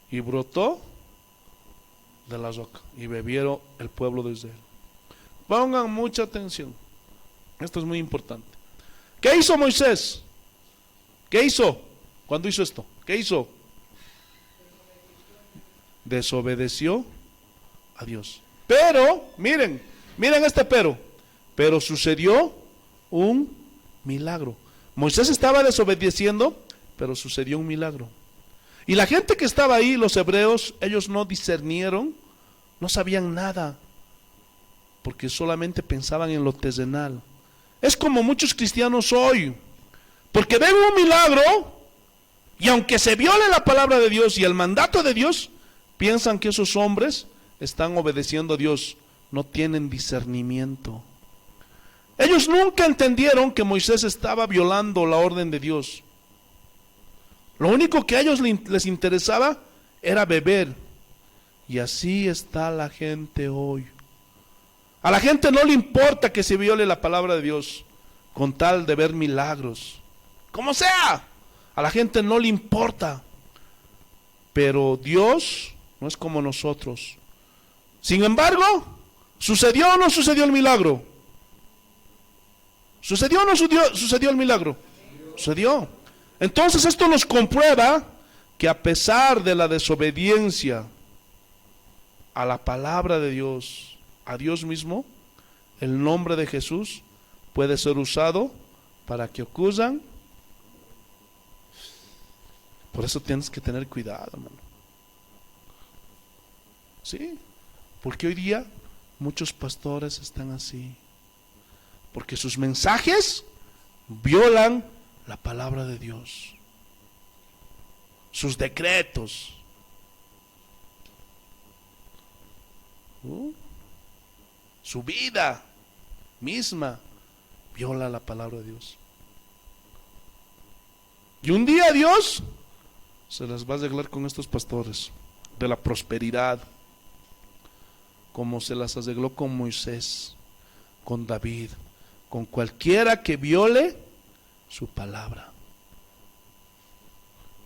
Speaker 1: Y brotó de la roca y bebieron el pueblo de Israel. Pongan mucha atención, esto es muy importante. ¿Qué hizo Moisés? ¿Qué hizo cuando hizo esto? ¿Qué hizo? Desobedeció a Dios. Pero, miren este pero sucedió un milagro. Moisés estaba desobedeciendo, pero sucedió un milagro. Y la gente que estaba ahí, los hebreos, ellos no discernieron, no sabían nada, porque solamente pensaban en lo terrenal. Es como muchos cristianos hoy, porque ven un milagro, y aunque se viole la palabra de Dios y el mandato de Dios, piensan que esos hombres están obedeciendo a Dios, no tienen discernimiento. Ellos nunca entendieron que Moisés estaba violando la orden de Dios. Lo único que a ellos les interesaba era beber. Y así está la gente hoy. A la gente no le importa que se viole la palabra de Dios, con tal de ver milagros. Como sea, a la gente no le importa. Pero Dios no es como nosotros. Sin embargo, ¿sucedió o no sucedió el milagro? ¿Sucedió o no sucedió el milagro? Sucedió. Entonces esto nos comprueba que a pesar de la desobediencia a la palabra de Dios, a Dios mismo, el nombre de Jesús puede ser usado para que ocurran. Por eso tienes que tener cuidado, hermano. Sí, porque hoy día muchos pastores están así, porque sus mensajes violan la palabra de Dios, sus decretos. Su vida misma viola la palabra de Dios. Y un día Dios se las va a arreglar con estos pastores de la prosperidad, como se las arregló con Moisés, con David, con cualquiera que viole su palabra.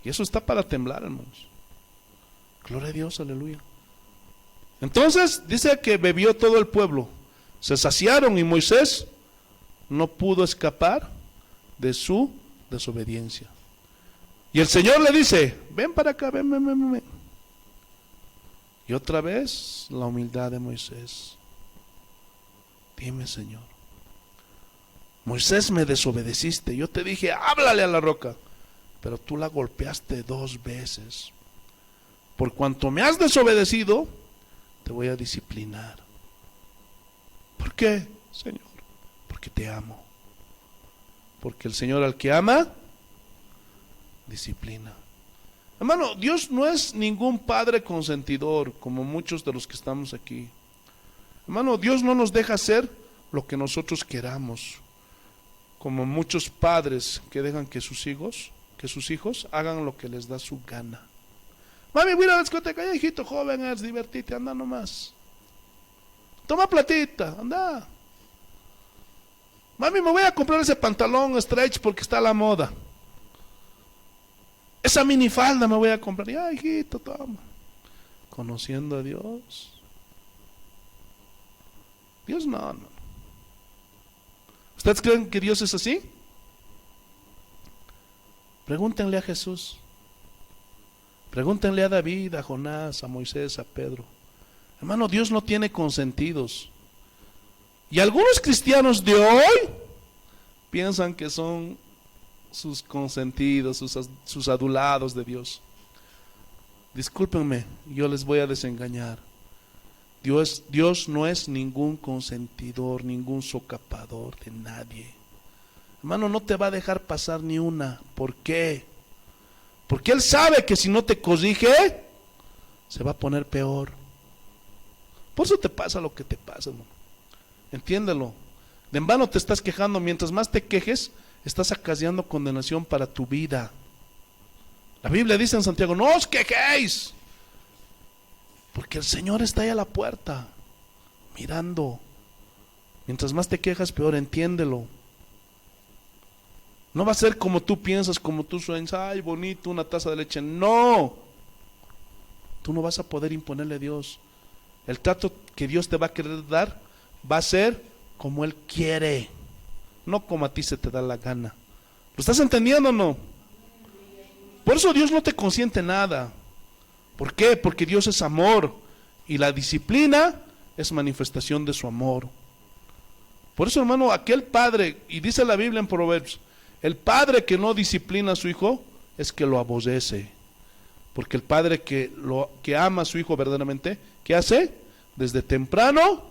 Speaker 1: Y eso está para temblar, hermanos. Gloria a Dios, aleluya. Entonces dice que bebió todo el pueblo, se saciaron, y Moisés no pudo escapar de su desobediencia. Y el Señor le dice: ven para acá, ven. Y otra vez la humildad de Moisés. Dime, Señor, Moisés, me desobedeciste. Yo te dije: háblale a la roca, pero tú la golpeaste 2 veces. Por cuanto me has desobedecido, te voy a disciplinar. ¿Por qué, Señor? Porque te amo. Porque el Señor al que ama, disciplina. Hermano, Dios no es ningún padre consentidor como muchos de los que estamos aquí. Hermano, Dios no nos deja hacer lo que nosotros queramos, como muchos padres que dejan que sus hijos hagan lo que les da su gana. Mami, voy a la discoteca, ya, hijito joven, es divertite, anda nomás. Toma platita, anda. Mami, me voy a comprar ese pantalón stretch porque está a la moda. Esa minifalda me voy a comprar. Ya, hijito, toma. Conociendo a Dios. Dios no. ¿Ustedes creen que Dios es así? Pregúntenle a Jesús. Pregúntenle a David, a Jonás, a Moisés, a Pedro. Hermano, Dios no tiene consentidos. Y algunos cristianos de hoy piensan que son sus consentidos, sus adulados de Dios. Discúlpenme, yo les voy a desengañar. Dios no es ningún consentidor, ningún socapador de nadie. Hermano, no te va a dejar pasar ni una. ¿Por qué? Porque Él sabe que si no te corrige, se va a poner peor. Por eso te pasa lo que te pasa, hermano. Entiéndelo. De en vano te estás quejando. Mientras más te quejes, estás acarreando condenación para tu vida. La Biblia dice en Santiago: no os quejéis, porque el Señor está ahí a la puerta, mirando. Mientras más te quejas, peor. Entiéndelo. No va a ser como tú piensas, como tú sueñas. Ay, bonito, una taza de leche. No. Tú no vas a poder imponerle a Dios. El trato que Dios te va a querer dar va a ser como Él quiere, no como a ti se te da la gana. ¿Lo estás entendiendo o no? Por eso Dios no te consiente nada. ¿Por qué? Porque Dios es amor y la disciplina es manifestación de su amor. Por eso, hermano, aquel padre, y dice la Biblia en Proverbios, el padre que no disciplina a su hijo es que lo aborrece. Porque el padre que ama a su hijo verdaderamente, ¿qué hace? Desde temprano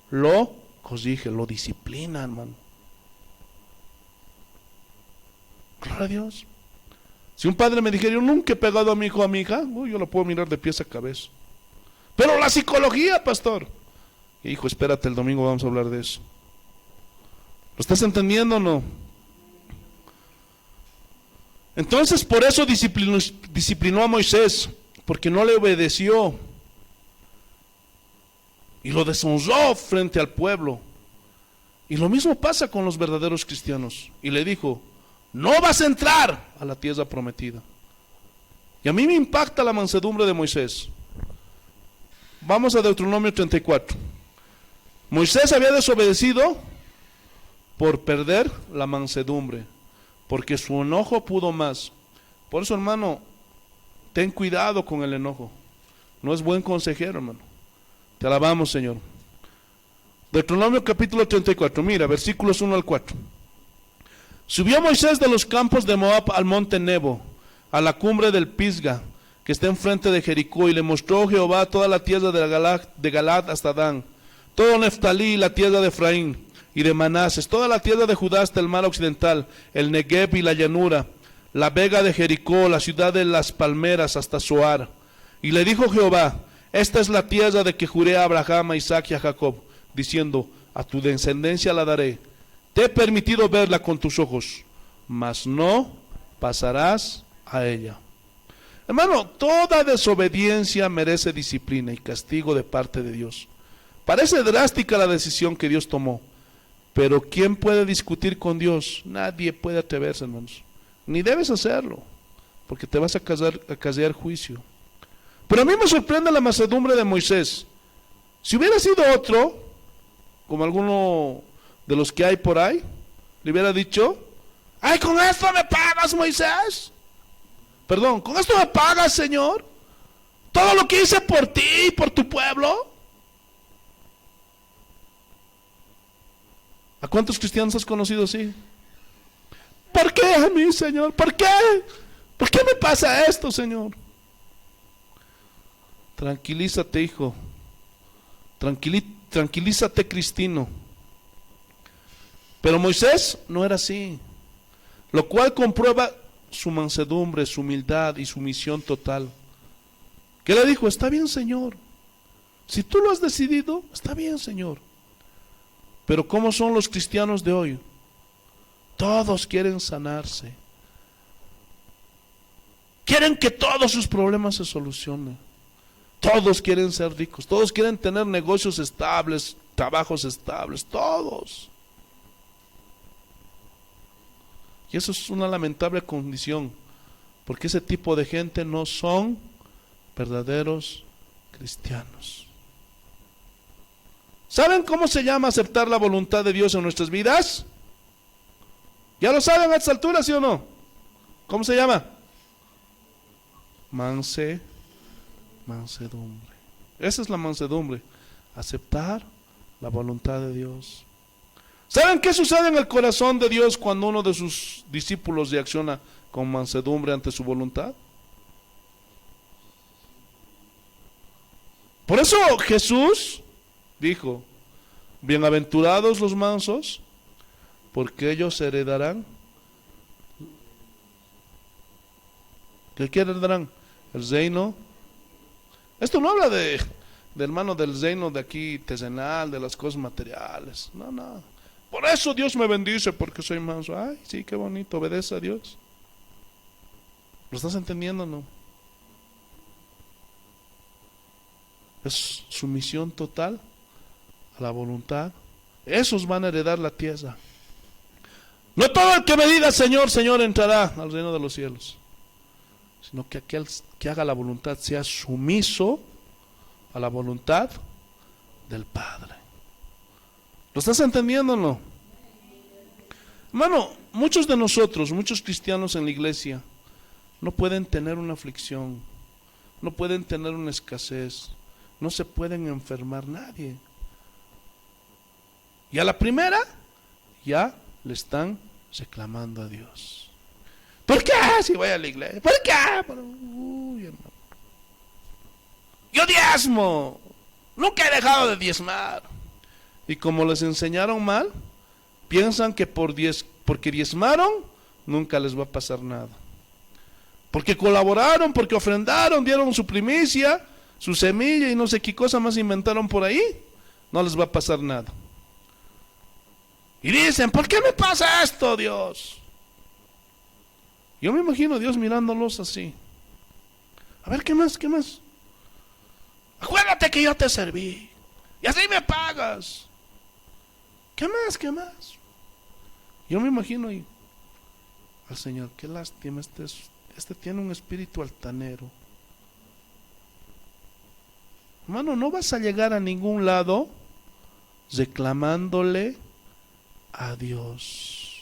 Speaker 1: lo corrige, lo disciplina, hermano. Gloria a Dios. Si un padre me dijera: yo nunca he pegado a mi hijo o a mi hija, yo lo puedo mirar de pies a cabeza. Pero la psicología, pastor. Hijo, espérate, el domingo vamos a hablar de eso. ¿Lo estás entendiendo o no? Entonces, por eso disciplinó a Moisés, porque no le obedeció y lo deshonró frente al pueblo. Y lo mismo pasa con los verdaderos cristianos. Y le dijo: no vas a entrar a la tierra prometida. Y a mí me impacta la mansedumbre de Moisés. Vamos a Deuteronomio 34. Moisés había desobedecido por perder la mansedumbre, porque su enojo pudo más. Por eso, hermano, ten cuidado con el enojo. No es buen consejero, hermano. Te alabamos, Señor. Deuteronomio capítulo 34, mira, versículos 1 al 4. Subió Moisés de los campos de Moab al monte Nebo, a la cumbre del Pisga, que está enfrente de Jericó, y le mostró Jehová toda la tierra de Galaad hasta Dan, todo Neftalí, la tierra de Efraín y de Manases, toda la tierra de Judá hasta el mar occidental, el Negev y la llanura, la vega de Jericó, la ciudad de las palmeras hasta Zoar. Y le dijo Jehová: esta es la tierra de que juré a Abraham, a Isaac y a Jacob, diciendo: a tu descendencia la daré. Te he permitido verla con tus ojos, mas no pasarás a ella. Hermano, toda desobediencia merece disciplina y castigo de parte de Dios. Parece drástica la decisión que Dios tomó, pero ¿quién puede discutir con Dios? Nadie puede atreverse, hermanos. Ni debes hacerlo, porque te vas a acarrear juicio. Pero a mí me sorprende la mansedumbre de Moisés. Si hubiera sido otro, como alguno de los que hay por ahí, le hubiera dicho: ay, ¿con esto me pagas, Moisés? Perdón, ¿con esto me pagas, Señor? Todo lo que hice por ti y por tu pueblo. ¿A cuántos cristianos has conocido así? ¿Por qué a mí, Señor? ¿Por qué? ¿Por qué me pasa esto, Señor? Tranquilízate, hijo. Tranquilízate, cristino. Pero Moisés no era así, lo cual comprueba su mansedumbre, su humildad y sumisión total. ¿Qué le dijo? Está bien, Señor. Si tú lo has decidido, está bien, Señor. Pero ¿cómo son los cristianos de hoy? Todos quieren sanarse. Quieren que todos sus problemas se solucionen. Todos quieren ser ricos. Todos quieren tener negocios estables, trabajos estables. Todos. Y eso es una lamentable condición, porque ese tipo de gente no son verdaderos cristianos. ¿Saben cómo se llama aceptar la voluntad de Dios en nuestras vidas? ¿Ya lo saben a esta altura, sí o no? ¿Cómo se llama? Mansedumbre. Esa es la mansedumbre. Aceptar la voluntad de Dios. ¿Saben qué sucede en el corazón de Dios cuando uno de sus discípulos reacciona con mansedumbre ante su voluntad? Por eso Jesús dijo, bienaventurados los mansos, porque ellos heredarán. ¿Qué heredarán? El reino. Esto no habla de hermano, del reino de aquí terrenal, de las cosas materiales. No, no. Por eso Dios me bendice, porque soy manso. Ay, sí, qué bonito, obedece a Dios. ¿Lo estás entendiendo o no? Es sumisión total a la voluntad. Esos van a heredar la tierra. No todo el que me diga Señor, Señor entrará al reino de los cielos, sino que aquel que haga la voluntad sea sumiso a la voluntad del Padre. ¿Lo estás entendiendo o no? Hermano, muchos de nosotros, muchos cristianos en la iglesia, no pueden tener una aflicción, no pueden tener una escasez, no se pueden enfermar nadie. Y a la primera, ya le están reclamando a Dios. ¿Por qué si voy a la iglesia? ¿Por qué? Uy, hermano. Yo diezmo. Nunca he dejado de diezmar. Y como les enseñaron mal, piensan que porque diezmaron, nunca les va a pasar nada. Porque colaboraron, porque ofrendaron, dieron su primicia, su semilla y no sé qué cosa más inventaron por ahí, no les va a pasar nada. Y dicen, ¿por qué me pasa esto, Dios? Yo me imagino a Dios mirándolos así. A ver, ¿qué más? ¿Qué más? Acuérdate que yo te serví y así me pagas. ¿Qué más? ¿Qué más? Yo me imagino ahí al Señor, qué lástima, este tiene un espíritu altanero. Hermano, no vas a llegar a ningún lado reclamándole a Dios.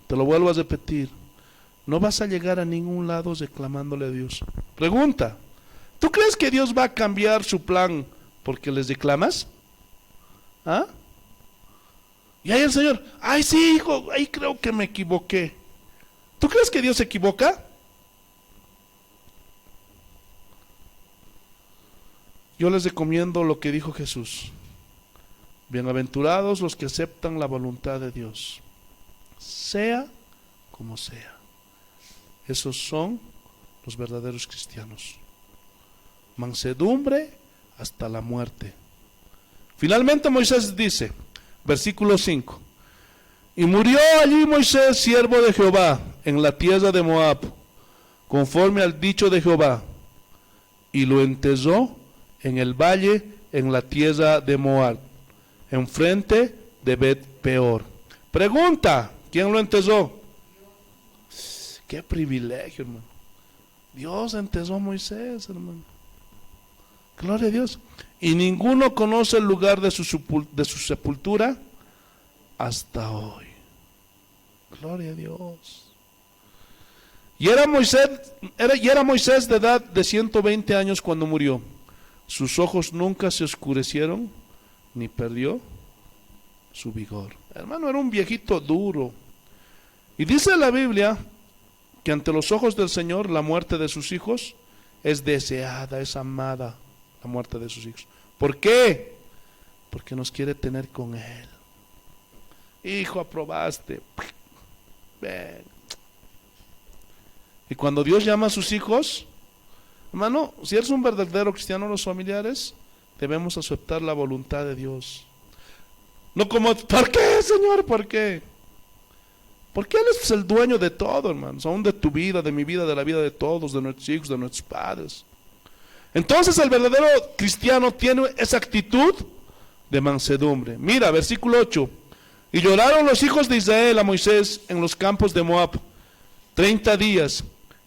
Speaker 1: Te lo vuelvo a repetir. No vas a llegar a ningún lado reclamándole a Dios. Pregunta: ¿tú crees que Dios va a cambiar su plan porque les reclamas? ¿Ah? Y ahí el Señor, ay sí, hijo, ahí creo que me equivoqué. ¿Tú crees que Dios se equivoca? Yo les recomiendo lo que dijo Jesús. Bienaventurados los que aceptan la voluntad de Dios, sea como sea. Esos son los verdaderos cristianos. Mansedumbre hasta la muerte. Finalmente Moisés dice, versículo 5: y murió allí Moisés, siervo de Jehová, en la tierra de Moab, conforme al dicho de Jehová, y lo enterró en el valle, en la tierra de Moab, enfrente de Bet-peor. Pregunta: ¿quién lo enterró? Qué privilegio, hermano. Dios enterró a Moisés, hermano. Gloria a Dios. Y ninguno conoce el lugar de su sepultura hasta hoy. Gloria a Dios. Y era Moisés de edad de 120 años cuando murió. Sus ojos nunca se oscurecieron, ni perdió su vigor. Hermano, era un viejito duro. Y dice la Biblia que ante los ojos del Señor la muerte de sus hijos es deseada, es amada, la muerte de sus hijos. ¿Por qué? Porque nos quiere tener con Él. Hijo, aprobaste. Ven. Y cuando Dios llama a sus hijos, hermano, si eres un verdadero cristiano, los familiares debemos aceptar la voluntad de Dios. No como, ¿por qué, Señor? ¿Por qué? Porque Él es el dueño de todo, hermanos, aún de tu vida, de mi vida, de la vida de todos, de nuestros hijos, de nuestros padres. Entonces el verdadero cristiano tiene esa actitud de mansedumbre. Mira, versículo 8. Y lloraron los hijos de Israel a Moisés en los campos de Moab 30 días,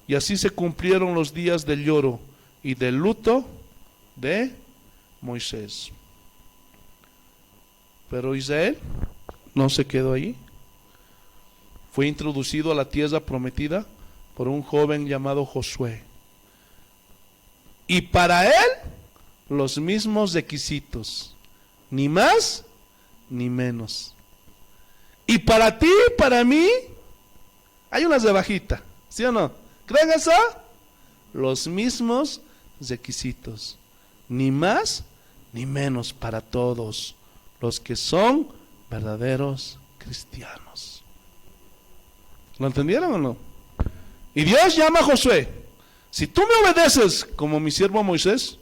Speaker 1: y así se cumplieron los días del lloro y del luto de Moisés. Pero Israel no se quedó ahí. Fue introducido a la tierra prometida por un joven llamado Josué. Y para él, los mismos requisitos, ni más ni menos. Y para ti, para mí, hay una rebajita, ¿sí o no? ¿Creen eso? Los mismos requisitos, ni más ni menos, para todos los que son verdaderos cristianos. ¿Lo entendieron o no? Y Dios llama a Josué: si tú me obedeces como mi siervo Moisés.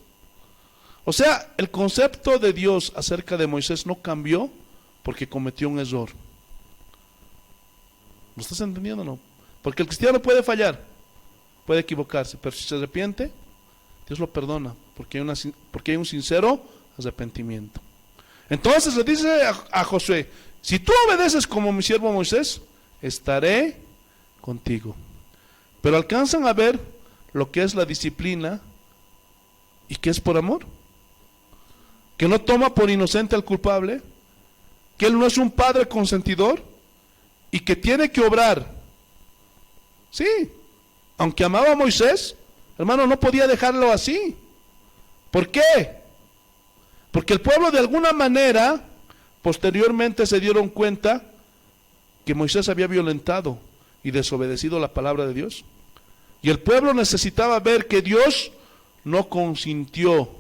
Speaker 1: O sea, el concepto de Dios acerca de Moisés no cambió porque cometió un error. ¿Lo estás entendiendo o no? Porque el cristiano puede fallar, puede equivocarse, pero si se arrepiente, Dios lo perdona, porque hay un sincero arrepentimiento. Entonces le dice a Josué: si tú obedeces como mi siervo Moisés, estaré contigo. Pero alcanzan a ver lo que es la disciplina y que es por amor, que no toma por inocente al culpable, que él no es un padre consentidor y que tiene que obrar. Sí, aunque amaba a Moisés, hermano, no podía dejarlo así. ¿Por qué? Porque el pueblo de alguna manera posteriormente se dieron cuenta que Moisés había violentado y desobedecido la palabra de Dios. Y el pueblo necesitaba ver que Dios no consintió,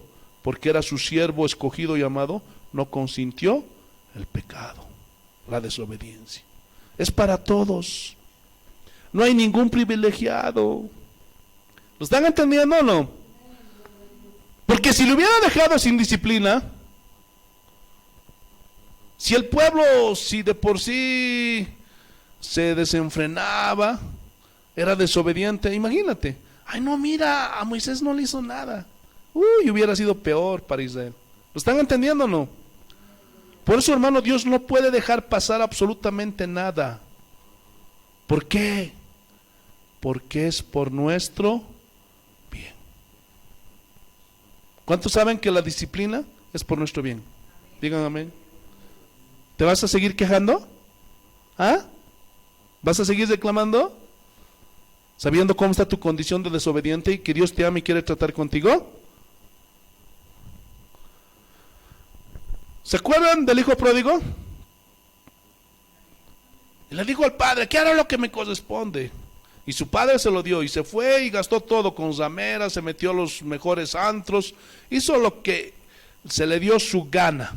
Speaker 1: porque era su siervo escogido y amado, no consintió el pecado, la desobediencia. Es para todos. No hay ningún privilegiado. ¿Lo están entendiendo o no? Porque si lo hubiera dejado sin disciplina, si el pueblo, si de por sí se desenfrenaba, era desobediente, imagínate: ay, no, mira, a Moisés no le hizo nada. Hubiera sido peor para Israel. ¿Lo están entendiendo o no? Por eso, hermano, Dios no puede dejar pasar absolutamente nada. ¿Por qué? Porque es por nuestro bien. ¿Cuántos saben que la disciplina es por nuestro bien? Digan amén. ¿Te vas a seguir quejando? ¿Ah? ¿Vas a seguir reclamando? ¿Sabiendo cómo está tu condición de desobediente y que Dios te ama y quiere tratar contigo? ¿Se acuerdan del hijo pródigo? Y le dijo al padre: ¿qué hará lo que me corresponde? Y su padre se lo dio y se fue y gastó todo con rameras, se metió a los mejores antros, hizo lo que se le dio su gana.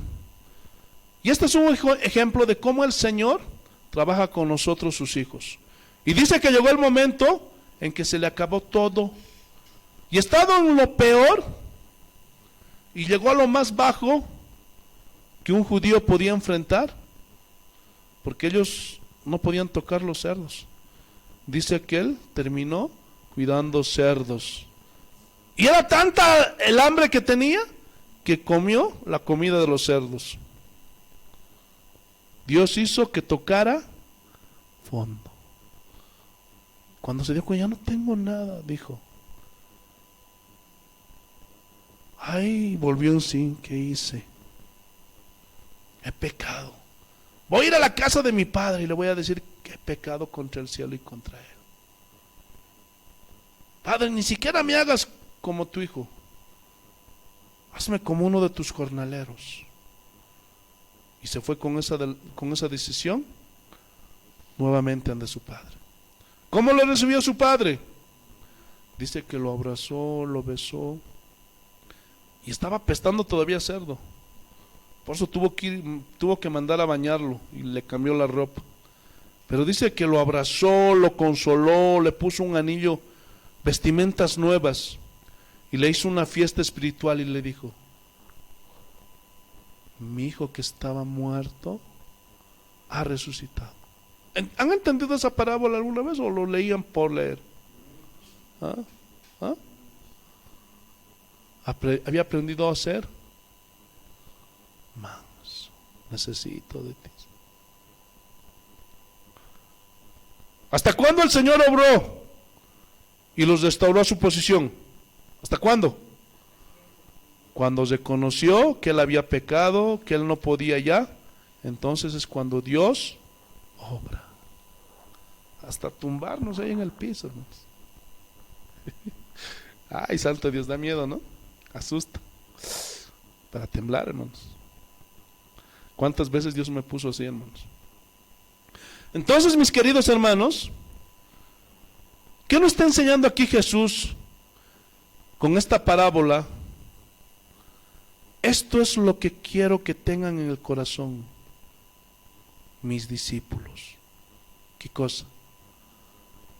Speaker 1: Y este es un ejemplo de cómo el Señor trabaja con nosotros, sus hijos. Y dice que llegó el momento en que se le acabó todo. Y estado en lo peor, y llegó a lo más bajo que un judío podía enfrentar, porque ellos no podían tocar los cerdos. Dice que él terminó cuidando cerdos. Y era tanta el hambre que tenía que comió la comida de los cerdos. Dios hizo que tocara fondo. Cuando se dio cuenta: ya no tengo nada, dijo: ay, volvió en sí, ¿qué hice? He pecado. Voy a ir a la casa de mi padre y le voy a decir que he pecado contra el cielo y contra él. Padre, ni siquiera me hagas como tu hijo, hazme como uno de tus jornaleros. Y se fue con esa decisión nuevamente ante su padre. ¿Cómo lo recibió su padre? Dice que lo abrazó, lo besó, y estaba apestando todavía cerdo. Por eso tuvo que mandar a bañarlo y le cambió la ropa. Pero dice que lo abrazó, lo consoló, le puso un anillo, vestimentas nuevas, y le hizo una fiesta espiritual y le dijo: mi hijo que estaba muerto ha resucitado. ¿Han entendido esa parábola alguna vez o lo leían por leer? ¿Ah? ¿Ah? Había aprendido a ser manso. Necesito de ti. ¿Hasta cuándo el Señor obró y los restauró a su posición? ¿Hasta cuándo? Cuando reconoció que él había pecado, que él no podía ya, entonces es cuando Dios obra. Hasta tumbarnos ahí en el piso, hermanos. Ay, santo Dios, da miedo, ¿no? Asusta. Para temblar, hermanos. ¿Cuántas veces Dios me puso así, hermanos? Entonces, mis queridos hermanos, ¿qué nos está enseñando aquí Jesús con esta parábola, esto es lo que quiero que tengan en el corazón mis discípulos. ¿Qué cosa?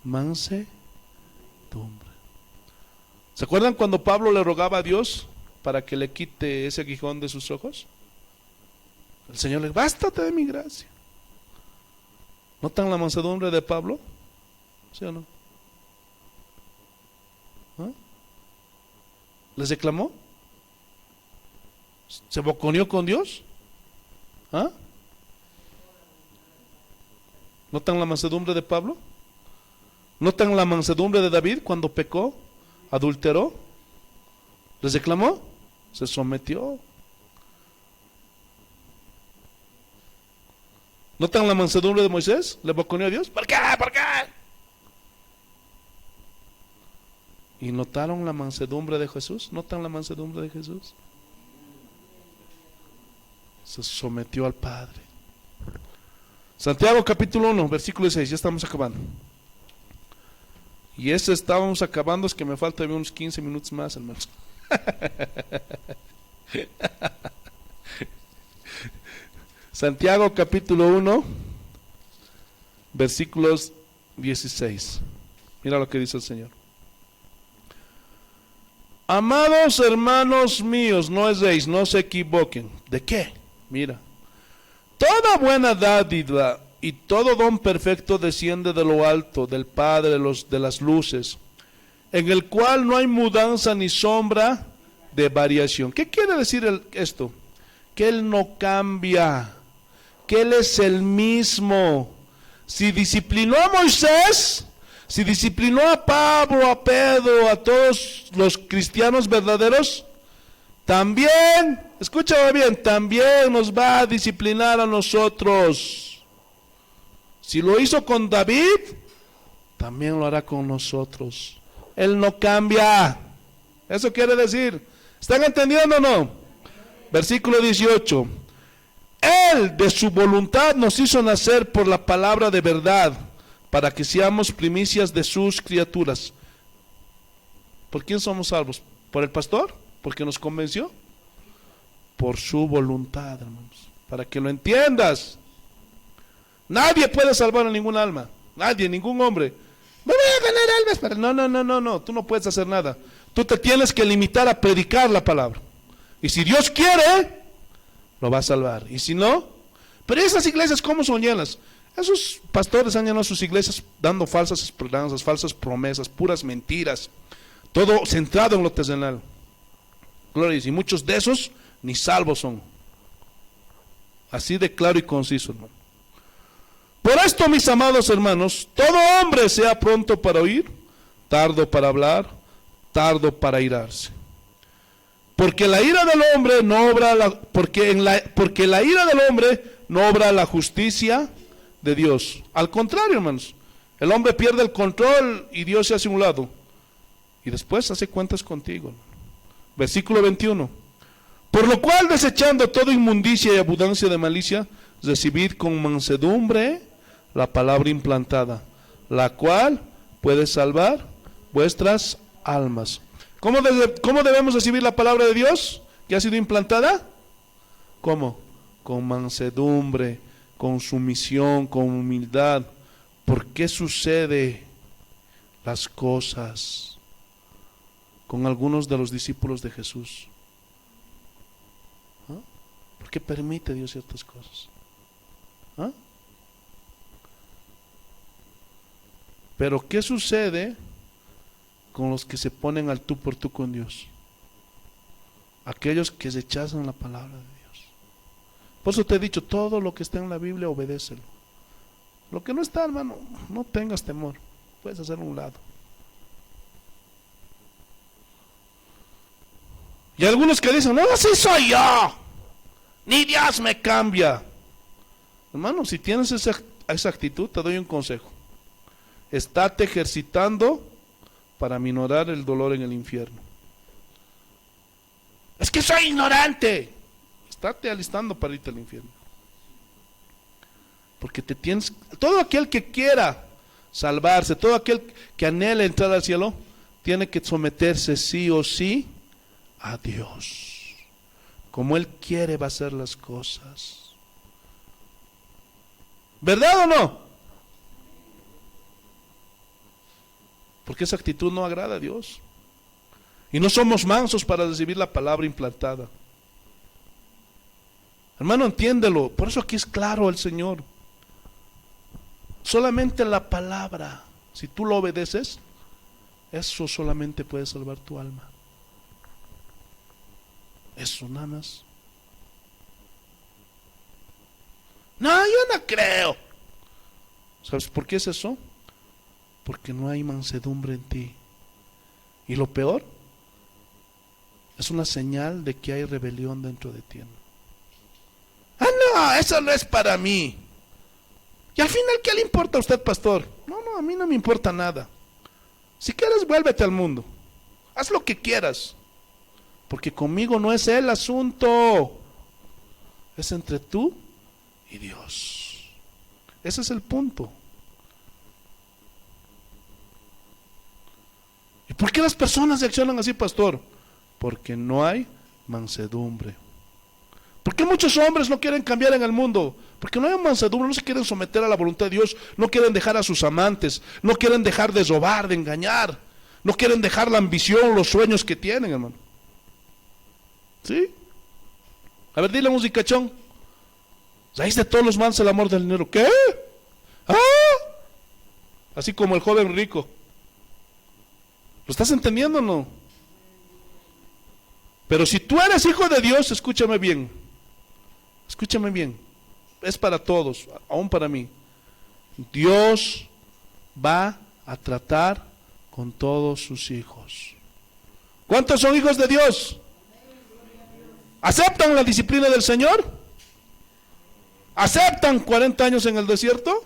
Speaker 1: Mansedumbre. ¿Se acuerdan cuando Pablo le rogaba a Dios para que le quite ese aguijón de sus ojos? El Señor le dijo, bástate de mi gracia. ¿Notan la mansedumbre de Pablo? ¿Sí o no? ¿Ah? ¿Les reclamó? ¿Se boconeó con Dios? ¿Ah? ¿Notan la mansedumbre de Pablo? ¿Notan la mansedumbre de David cuando pecó? ¿Adulteró? ¿Les reclamó? Se sometió. ¿Notan la mansedumbre de Moisés? ¿Le boconeó a Dios? ¿Por qué? ¿Por qué? ¿Y notaron la mansedumbre de Jesús? ¿Notan la mansedumbre de Jesús? Se sometió al Padre. Santiago capítulo 1, versículo 6, ya estamos acabando. Y ese estábamos acabando, es que me faltan unos 15 minutos más, hermanos. Santiago capítulo 1, versículos 16. Mira lo que dice el Señor. Amados hermanos míos, no erréis, no se equivoquen. ¿De qué? Mira. Toda buena dádiva y todo don perfecto desciende de lo alto, del Padre de las luces, en el cual no hay mudanza ni sombra de variación. ¿Qué quiere decir esto? Que Él no cambia, que Él es el mismo. Si disciplinó a Moisés, si disciplinó a Pablo, a Pedro, a todos los cristianos verdaderos, también, escúchame bien, también nos va a disciplinar a nosotros. Si lo hizo con David, también lo hará con nosotros. Él no cambia. Eso quiere decir, ¿están entendiendo o no? Versículo 18. Él de su voluntad nos hizo nacer por la palabra de verdad, para que seamos primicias de sus criaturas. ¿Por quién somos salvos? ¿Por el pastor? ¿Porque nos convenció? Por su voluntad, hermanos. Para que lo entiendas. Nadie puede salvar a ningún alma. Nadie, ningún hombre. No voy a ganar almas. No. Tú no puedes hacer nada. Tú te tienes que limitar a predicar la palabra. Y si Dios quiere, lo va a salvar. Y si no, pero esas iglesias, ¿cómo son llenas? Esos pastores han llenado sus iglesias dando falsas esperanzas, falsas promesas, puras mentiras. Todo centrado en lo terrenal. Gloria, y muchos de esos ni salvos son. Así de claro y conciso, hermano. Por esto, mis amados hermanos, todo hombre sea pronto para oír, tardo para hablar, tardo para airarse. Porque la ira del hombre no obra porque la ira del hombre no obra la justicia de Dios. Al contrario, hermanos, el hombre pierde el control y Dios se hace a un lado. Y después hace cuentas contigo. Versículo 21. Por lo cual, desechando toda inmundicia y abundancia de malicia, recibid con mansedumbre la palabra implantada, la cual puede salvar vuestras almas. ¿Cómo debemos recibir la palabra de Dios que ha sido implantada? ¿Cómo? Con mansedumbre, con sumisión, con humildad. ¿Por qué sucede las cosas con algunos de los discípulos de Jesús? ¿Ah? ¿Por qué permite Dios ciertas cosas? ¿Ah? Pero ¿qué sucede con los que se ponen al tú por tú con Dios? Aquellos que rechazan la palabra de Dios. Por eso te he dicho, todo lo que está en la Biblia, obedécelo. Lo que no está, hermano, no tengas temor, puedes hacerlo a un lado. Y algunos que dicen, no, así soy yo, ni Dios me cambia. Hermano, si tienes esa actitud, te doy un consejo. Estate ejercitando para minorar el dolor en el infierno. Es que soy ignorante. Estate alistando para irte al infierno. Porque todo aquel que quiera salvarse, todo aquel que anhela entrar al cielo, tiene que someterse sí o sí a Dios. Como Él quiere va a hacer las cosas. ¿Verdad o no? Porque esa actitud no agrada a Dios. Y no somos mansos para recibir la palabra implantada. Hermano, entiéndelo. Por eso aquí es claro el Señor. Solamente la palabra, si tú lo obedeces, eso solamente puede salvar tu alma. Eso nada más. No, yo no creo. ¿Sabes por qué es eso? Porque no hay mansedumbre en ti. Y lo peor, es una señal de que hay rebelión dentro de ti. Ah, no, eso no es para mí. Y al final, ¿qué le importa a usted, pastor? No, a mí no me importa nada. Si quieres, vuélvete al mundo. Haz lo que quieras. Porque conmigo no es el asunto. Es entre tú y Dios. Ese es el punto. ¿Y por qué las personas reaccionan así, pastor? Porque no hay mansedumbre. ¿Por qué muchos hombres no quieren cambiar en el mundo? Porque no hay mansedumbre, no se quieren someter a la voluntad de Dios, no quieren dejar a sus amantes, no quieren dejar de robar, de engañar, no quieren dejar la ambición, los sueños que tienen, hermano. ¿Sí? A ver, dile, musicachón. Raíz de todos los males el amor del dinero. ¿Qué? ¡Ah! Así como el joven rico. ¿Lo estás entendiendo o no? Pero si tú eres hijo de Dios, escúchame bien. Escúchame bien. Es para todos, aún para mí. Dios va a tratar con todos sus hijos. ¿Cuántos son hijos de Dios? ¿Aceptan la disciplina del Señor? ¿Aceptan 40 años en el desierto?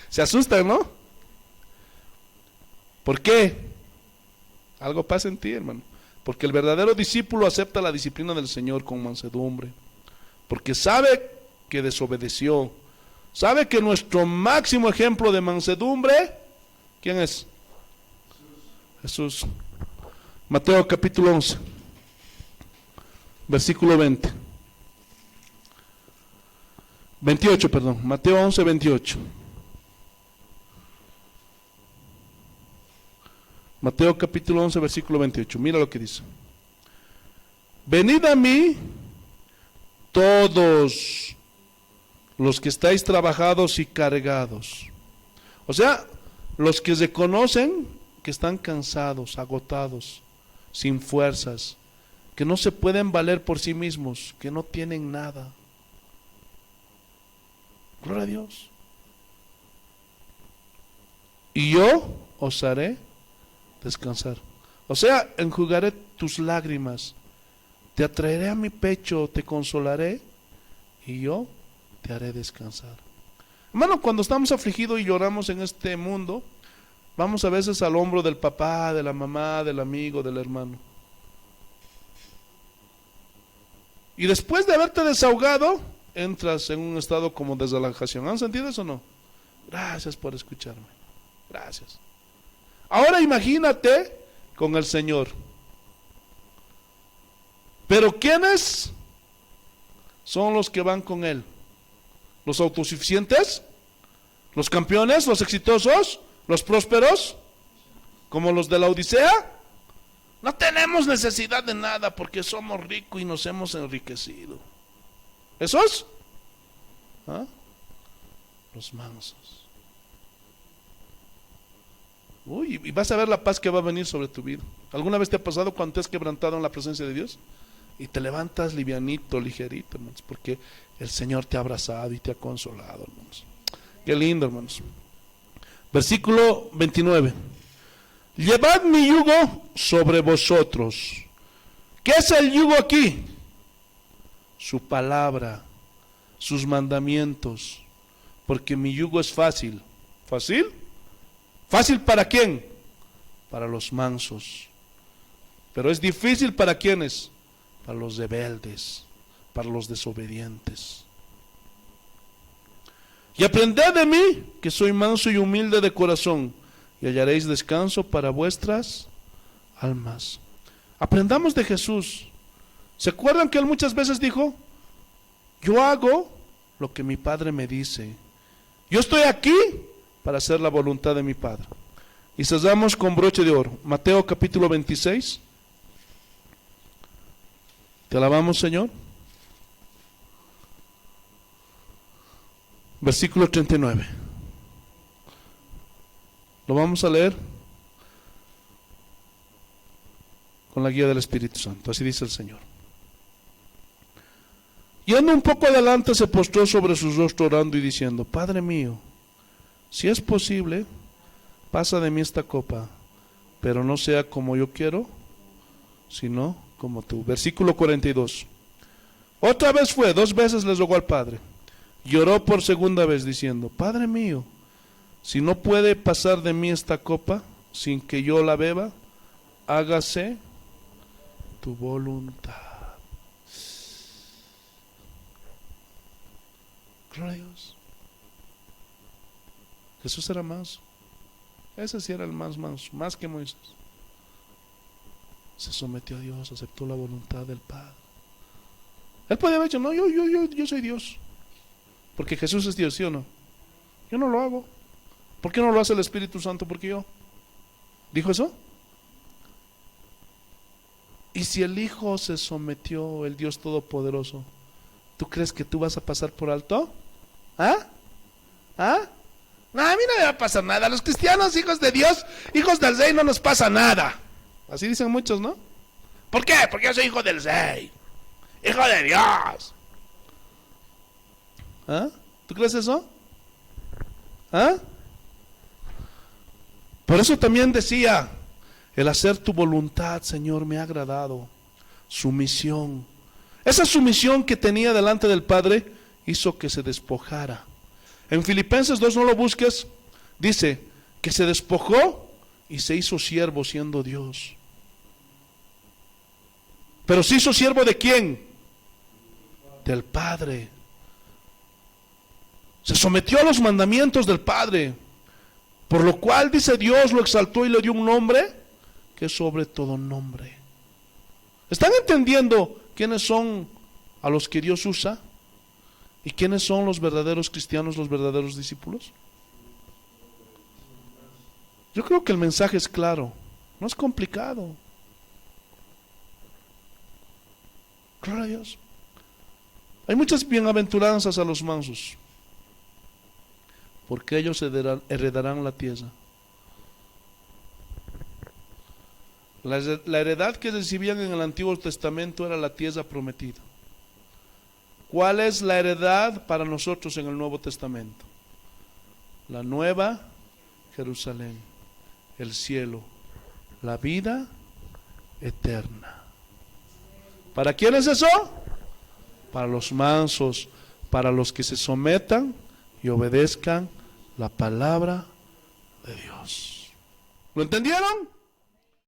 Speaker 1: Se asustan, ¿no? ¿Por qué? Algo pasa en ti, hermano. Porque el verdadero discípulo acepta la disciplina del Señor con mansedumbre. Porque sabe que desobedeció. Sabe que nuestro máximo ejemplo de mansedumbre, ¿quién es? Jesús. Mateo capítulo 11, versículo 28, perdón. Mateo 11, 28. Mateo capítulo 11, versículo 28. Mira lo que dice. Venid a mí todos los que estáis trabajados y cargados. O sea, los que reconocen que están cansados, agotados, sin fuerzas, que no se pueden valer por sí mismos, que no tienen nada. Gloria a Dios. Y yo os haré descansar. O sea, enjugaré tus lágrimas, te atraeré a mi pecho, te consolaré y yo te haré descansar. Hermano, cuando estamos afligidos y lloramos en este mundo, vamos a veces al hombro del papá, de la mamá, del amigo, del hermano. Y después de haberte desahogado, entras en un estado como de relajación. ¿Han sentido eso o no? Gracias por escucharme. Gracias. Ahora imagínate con el Señor. Pero ¿quiénes son los que van con Él? ¿Los autosuficientes? ¿Los campeones? ¿Los exitosos? ¿Los prósperos? ¿Como los de la Odisea? No tenemos necesidad de nada porque somos ricos y nos hemos enriquecido. ¿Esos? ¿Ah? Los mansos. Uy, y vas a ver la paz que va a venir sobre tu vida. ¿Alguna vez te ha pasado cuando te has quebrantado en la presencia de Dios? Y te levantas livianito, ligerito, hermanos, porque el Señor te ha abrazado y te ha consolado, hermanos. Qué lindo, hermanos. Versículo 29. Llevad mi yugo sobre vosotros. ¿Qué es el yugo aquí? Su palabra, sus mandamientos. Porque mi yugo es fácil. ¿Fácil? ¿Fácil para quién? Para los mansos. Pero es difícil para quiénes? Para los rebeldes, para los desobedientes. Y aprended de mí, que soy manso y humilde de corazón, y hallaréis descanso para vuestras almas. Aprendamos de Jesús. ¿Se acuerdan que Él muchas veces dijo: yo hago lo que mi Padre me dice? Yo estoy aquí para hacer la voluntad de mi Padre. Y cerramos con broche de oro. Mateo capítulo 26. Te alabamos, Señor. Versículo 39. Lo vamos a leer con la guía del Espíritu Santo. Así dice el Señor. Yendo un poco adelante, se postró sobre su rostro orando y diciendo: Padre mío, si es posible, pasa de mí esta copa, pero no sea como yo quiero, sino como tú. Versículo 42. Otra vez fue, 2 veces le rogó al Padre. Lloró por segunda vez diciendo: Padre mío, si no puede pasar de mí esta copa sin que yo la beba, hágase tu voluntad. Gloria a Dios. Jesús era manso. Ese sí era el más manso, más que Moisés. Se sometió a Dios, aceptó la voluntad del Padre. Él podía haber dicho: no, yo soy Dios, porque Jesús es Dios, ¿sí o no? Yo no lo hago. ¿Por qué no lo hace el Espíritu Santo? Porque yo. ¿Dijo eso? Y si el Hijo se sometió, el Dios Todopoderoso, ¿tú crees que tú vas a pasar por alto? ¿Ah? ¿Ah? No, a mí no me va a pasar nada. A los cristianos, hijos de Dios, hijos del Rey, no nos pasa nada. Así dicen muchos, ¿no? ¿Por qué? Porque yo soy hijo del Rey, hijo de Dios. ¿Ah? ¿Tú crees eso? ¿Ah? Por eso también decía: el hacer tu voluntad, Señor, me ha agradado. Sumisión. Esa sumisión que tenía delante del Padre hizo que se despojara. En Filipenses 2, no lo busques, dice que se despojó y se hizo siervo siendo Dios. Pero se hizo siervo ¿de quién? Del Padre. Se sometió a los mandamientos del Padre, por lo cual, dice, Dios lo exaltó y le dio un nombre que es sobre todo nombre. ¿Están entendiendo quiénes son a los que Dios usa? ¿Y quiénes son los verdaderos cristianos, los verdaderos discípulos? Yo creo que el mensaje es claro, no es complicado. Gloria a Dios. Hay muchas bienaventuranzas a los mansos, porque ellos heredarán la tierra. La heredad que recibían en el Antiguo Testamento era la tierra prometida. ¿Cuál es la heredad para nosotros en el Nuevo Testamento? La nueva Jerusalén, el cielo, la vida eterna. ¿Para quién es eso? Para los mansos, para los que se sometan y obedezcan la palabra de Dios. ¿Lo entendieron?